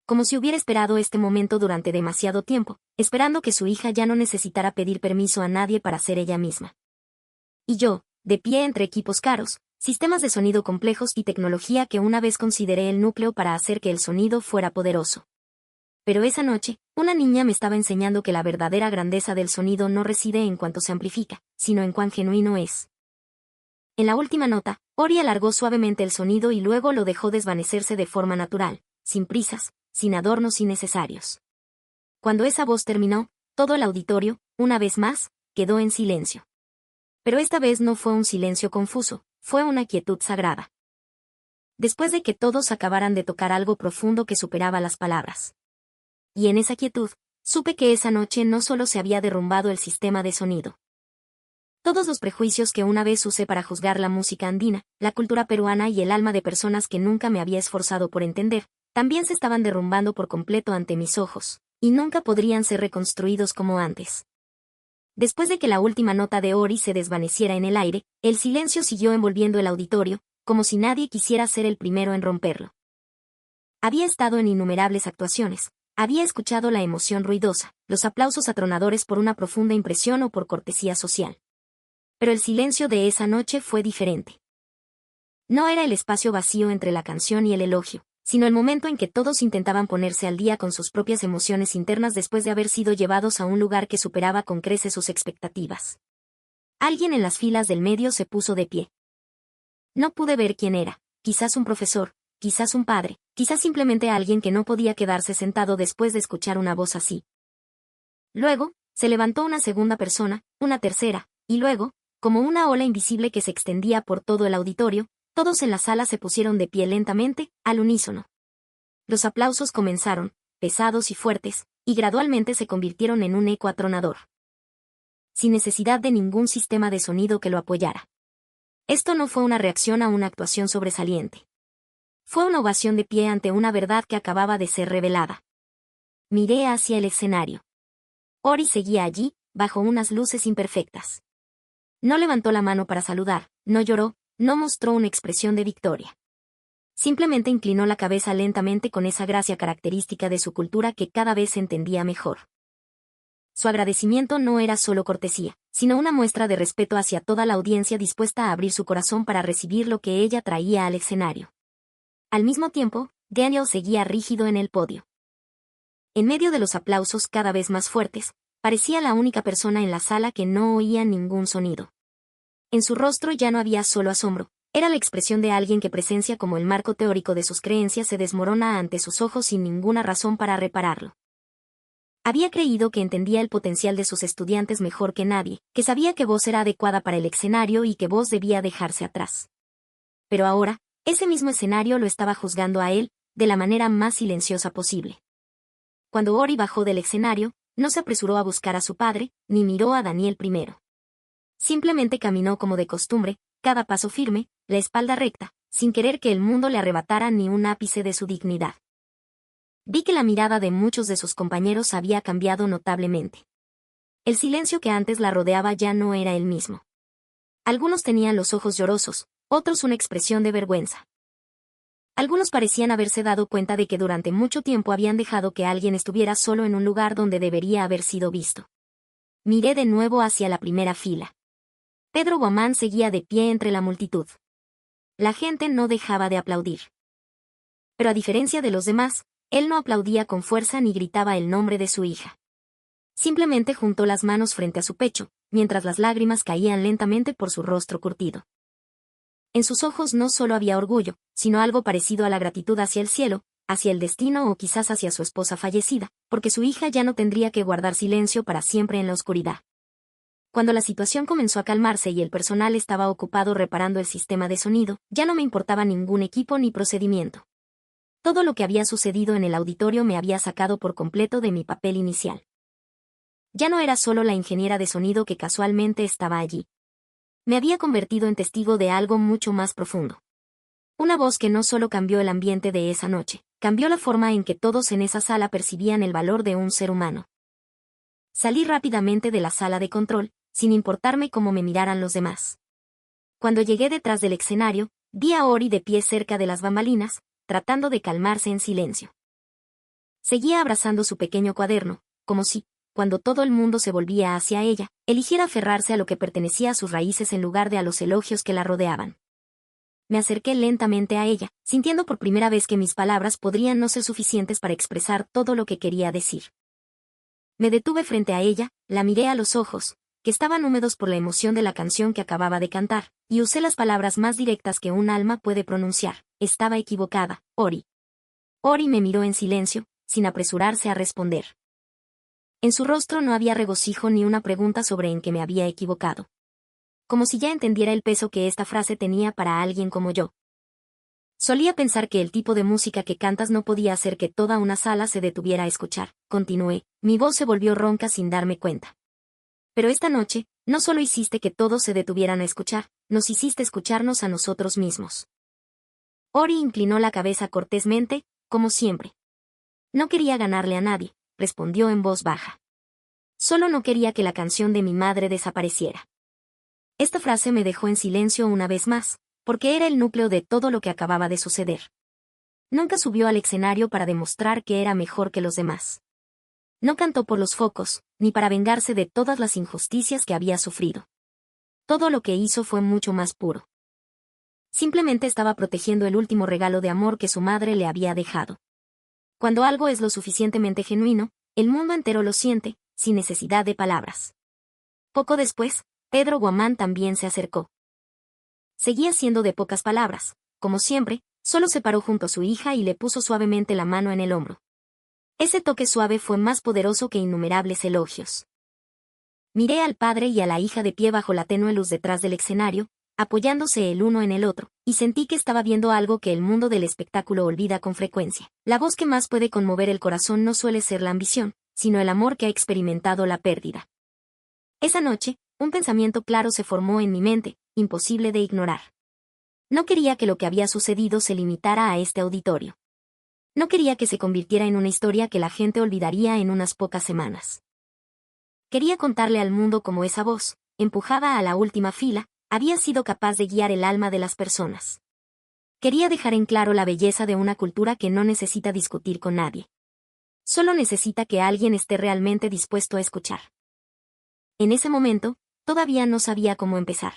Como si hubiera esperado este momento durante demasiado tiempo, esperando que su hija ya no necesitara pedir permiso a nadie para ser ella misma. Y yo, de pie entre equipos caros, sistemas de sonido complejos y tecnología que una vez consideré el núcleo para hacer que el sonido fuera poderoso. Pero esa noche, una niña me estaba enseñando que la verdadera grandeza del sonido no reside en cuánto se amplifica, sino en cuán genuino es. En la última nota, Ori alargó suavemente el sonido y luego lo dejó desvanecerse de forma natural, sin prisas, sin adornos innecesarios. Cuando esa voz terminó, todo el auditorio, una vez más, quedó en silencio. Pero esta vez no fue un silencio confuso, fue una quietud sagrada. Después de que todos acabaran de tocar algo profundo que superaba las palabras. Y en esa quietud, supe que esa noche no solo se había derrumbado el sistema de sonido. Todos los prejuicios que una vez usé para juzgar la música andina, la cultura peruana y el alma de personas que nunca me había esforzado por entender, también se estaban derrumbando por completo ante mis ojos, y nunca podrían ser reconstruidos como antes. Después de que la última nota de Ori se desvaneciera en el aire, el silencio siguió envolviendo el auditorio, como si nadie quisiera ser el primero en romperlo. Había estado en innumerables actuaciones, había escuchado la emoción ruidosa, los aplausos atronadores por una profunda impresión o por cortesía social. Pero el silencio de esa noche fue diferente. No era el espacio vacío entre la canción y el elogio, sino el momento en que todos intentaban ponerse al día con sus propias emociones internas después de haber sido llevados a un lugar que superaba con creces sus expectativas. Alguien en las filas del medio se puso de pie. No pude ver quién era, quizás un profesor, quizás un padre, quizás simplemente alguien que no podía quedarse sentado después de escuchar una voz así. Luego, se levantó una segunda persona, una tercera, y luego, como una ola invisible que se extendía por todo el auditorio, todos en la sala se pusieron de pie lentamente, al unísono. Los aplausos comenzaron, pesados y fuertes, y gradualmente se convirtieron en un eco atronador. Sin necesidad de ningún sistema de sonido que lo apoyara. Esto no fue una reacción a una actuación sobresaliente. Fue una ovación de pie ante una verdad que acababa de ser revelada. Miré hacia el escenario. Ori seguía allí, bajo unas luces imperfectas. No levantó la mano para saludar, no lloró, no mostró una expresión de victoria. Simplemente inclinó la cabeza lentamente con esa gracia característica de su cultura que cada vez se entendía mejor. Su agradecimiento no era solo cortesía, sino una muestra de respeto hacia toda la audiencia dispuesta a abrir su corazón para recibir lo que ella traía al escenario. Al mismo tiempo, Daniel seguía rígido en el podio. en medio de los aplausos cada vez más fuertes, parecía la única persona en la sala que no oía ningún sonido. En su rostro ya no había solo asombro, era la expresión de alguien que presencia cómo el marco teórico de sus creencias se desmorona ante sus ojos sin ninguna razón para repararlo. Había creído que entendía el potencial de sus estudiantes mejor que nadie, que sabía que voz era adecuada para el escenario y que voz debía dejarse atrás. Pero ahora, ese mismo escenario lo estaba juzgando a él, de la manera más silenciosa posible. Cuando Ori bajó del escenario, no se apresuró a buscar a su padre, ni miró a Daniel primero. Simplemente caminó como de costumbre, cada paso firme, la espalda recta, sin querer que el mundo le arrebatara ni un ápice de su dignidad. Vi que la mirada de muchos de sus compañeros había cambiado notablemente. El silencio que antes la rodeaba ya no era el mismo. Algunos tenían los ojos llorosos, otros una expresión de vergüenza. Algunos parecían haberse dado cuenta de que durante mucho tiempo habían dejado que alguien estuviera solo en un lugar donde debería haber sido visto. Miré de nuevo hacia la primera fila. Pedro Guamán seguía de pie entre la multitud. La gente no dejaba de aplaudir. Pero a diferencia de los demás, él no aplaudía con fuerza ni gritaba el nombre de su hija. Simplemente juntó las manos frente a su pecho, mientras las lágrimas caían lentamente por su rostro curtido. En sus ojos no solo había orgullo, sino algo parecido a la gratitud hacia el cielo, hacia el destino o quizás hacia su esposa fallecida, porque su hija ya no tendría que guardar silencio para siempre en la oscuridad. Cuando la situación comenzó a calmarse y el personal estaba ocupado reparando el sistema de sonido, ya no me importaba ningún equipo ni procedimiento. Todo lo que había sucedido en el auditorio me había sacado por completo de mi papel inicial. Ya no era solo la ingeniera de sonido que casualmente estaba allí. Me había convertido en testigo de algo mucho más profundo. Una voz que no solo cambió el ambiente de esa noche, cambió la forma en que todos en esa sala percibían el valor de un ser humano. Salí rápidamente de la sala de control, sin importarme cómo me miraran los demás. Cuando llegué detrás del escenario, vi a Ori de pie cerca de las bambalinas, tratando de calmarse en silencio. Seguía abrazando su pequeño cuaderno, como si, cuando todo el mundo se volvía hacia ella, eligiera aferrarse a lo que pertenecía a sus raíces en lugar de a los elogios que la rodeaban. Me acerqué lentamente a ella, sintiendo por primera vez que mis palabras podrían no ser suficientes para expresar todo lo que quería decir. Me detuve frente a ella, la miré a los ojos, que estaban húmedos por la emoción de la canción que acababa de cantar, y usé las palabras más directas que un alma puede pronunciar. Estaba equivocada, Ori. Ori me miró en silencio, sin apresurarse a responder. En su rostro no había regocijo ni una pregunta sobre en qué me había equivocado. Como si ya entendiera el peso que esta frase tenía para alguien como yo. Solía pensar que el tipo de música que cantas no podía hacer que toda una sala se detuviera a escuchar. Continué, mi voz se volvió ronca sin darme cuenta. Pero esta noche, no solo hiciste que todos se detuvieran a escuchar, nos hiciste escucharnos a nosotros mismos. Ori inclinó la cabeza cortésmente, como siempre. No quería ganarle a nadie, respondió en voz baja. Solo no quería que la canción de mi madre desapareciera. Esta frase me dejó en silencio una vez más, porque era el núcleo de todo lo que acababa de suceder. Nunca subió al escenario para demostrar que era mejor que los demás. No cantó por los focos, ni para vengarse de todas las injusticias que había sufrido. Todo lo que hizo fue mucho más puro. Simplemente estaba protegiendo el último regalo de amor que su madre le había dejado. Cuando algo es lo suficientemente genuino, el mundo entero lo siente, sin necesidad de palabras. Poco después, Pedro Guamán también se acercó. Seguía siendo de pocas palabras, como siempre, solo se paró junto a su hija y le puso suavemente la mano en el hombro. Ese toque suave fue más poderoso que innumerables elogios. Miré al padre y a la hija de pie bajo la tenue luz detrás del escenario, apoyándose el uno en el otro, y sentí que estaba viendo algo que el mundo del espectáculo olvida con frecuencia. La voz que más puede conmover el corazón no suele ser la ambición, sino el amor que ha experimentado la pérdida. Esa noche, un pensamiento claro se formó en mi mente, imposible de ignorar. No quería que lo que había sucedido se limitara a este auditorio. No quería que se convirtiera en una historia que la gente olvidaría en unas pocas semanas. Quería contarle al mundo cómo esa voz, empujada a la última fila, había sido capaz de guiar el alma de las personas. Quería dejar en claro la belleza de una cultura que no necesita discutir con nadie. Solo necesita que alguien esté realmente dispuesto a escuchar. En ese momento, todavía no sabía cómo empezar.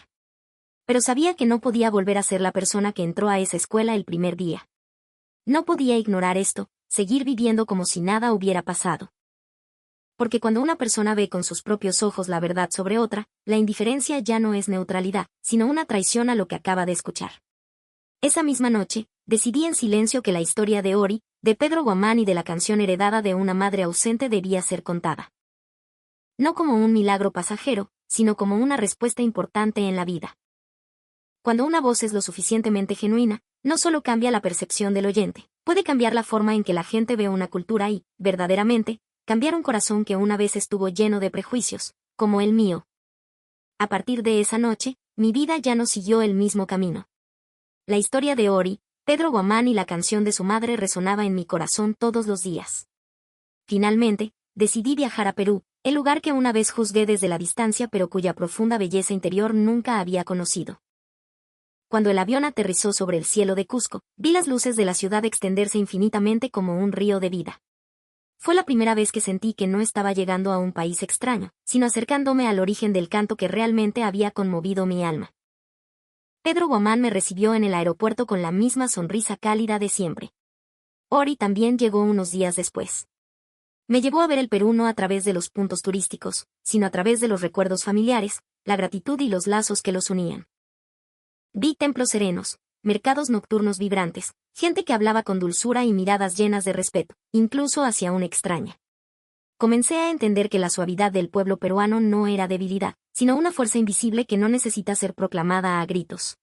Pero sabía que no podía volver a ser la persona que entró a esa escuela el primer día. No podía ignorar esto, seguir viviendo como si nada hubiera pasado. Porque cuando una persona ve con sus propios ojos la verdad sobre otra, la indiferencia ya no es neutralidad, sino una traición a lo que acaba de escuchar. Esa misma noche, decidí en silencio que la historia de Ori, de Pedro Guamán y de la canción heredada de una madre ausente debía ser contada. No como un milagro pasajero, sino como una respuesta importante en la vida. Cuando una voz es lo suficientemente genuina, no solo cambia la percepción del oyente, puede cambiar la forma en que la gente ve una cultura y, verdaderamente, cambiar un corazón que una vez estuvo lleno de prejuicios, como el mío. A partir de esa noche, mi vida ya no siguió el mismo camino. La historia de Ori, Pedro Guamán y la canción de su madre resonaba en mi corazón todos los días. Finalmente, decidí viajar a Perú, el lugar que una vez juzgué desde la distancia pero cuya profunda belleza interior nunca había conocido. Cuando el avión aterrizó sobre el cielo de Cusco, vi las luces de la ciudad extenderse infinitamente como un río de vida. Fue la primera vez que sentí que no estaba llegando a un país extraño, sino acercándome al origen del canto que realmente había conmovido mi alma. Pedro Guamán me recibió en el aeropuerto con la misma sonrisa cálida de siempre. Ori también llegó unos días después. Me llevó a ver el Perú no a través de los puntos turísticos, sino a través de los recuerdos familiares, la gratitud y los lazos que los unían. Vi templos serenos, mercados nocturnos vibrantes, gente que hablaba con dulzura y miradas llenas de respeto, incluso hacia una extraña. Comencé a entender que la suavidad del pueblo peruano no era debilidad, sino una fuerza invisible que no necesita ser proclamada a gritos.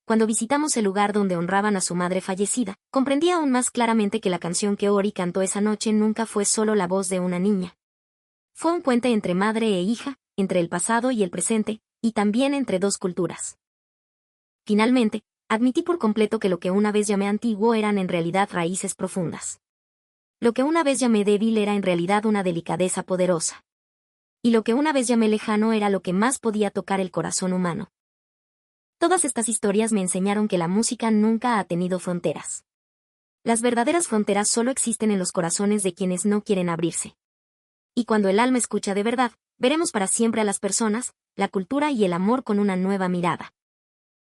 Cuando visitamos el lugar donde honraban a su madre fallecida, comprendí aún más claramente que la canción que Ori cantó esa noche nunca fue solo la voz de una niña. Fue un puente entre madre e hija, entre el pasado y el presente, y también entre dos culturas. Finalmente, admití por completo que lo que una vez llamé antiguo eran en realidad raíces profundas. Lo que una vez llamé débil era en realidad una delicadeza poderosa. Y lo que una vez llamé lejano era lo que más podía tocar el corazón humano. Todas estas historias me enseñaron que la música nunca ha tenido fronteras. Las verdaderas fronteras solo existen en los corazones de quienes no quieren abrirse. Y cuando el alma escucha de verdad, veremos para siempre a las personas, la cultura y el amor con una nueva mirada.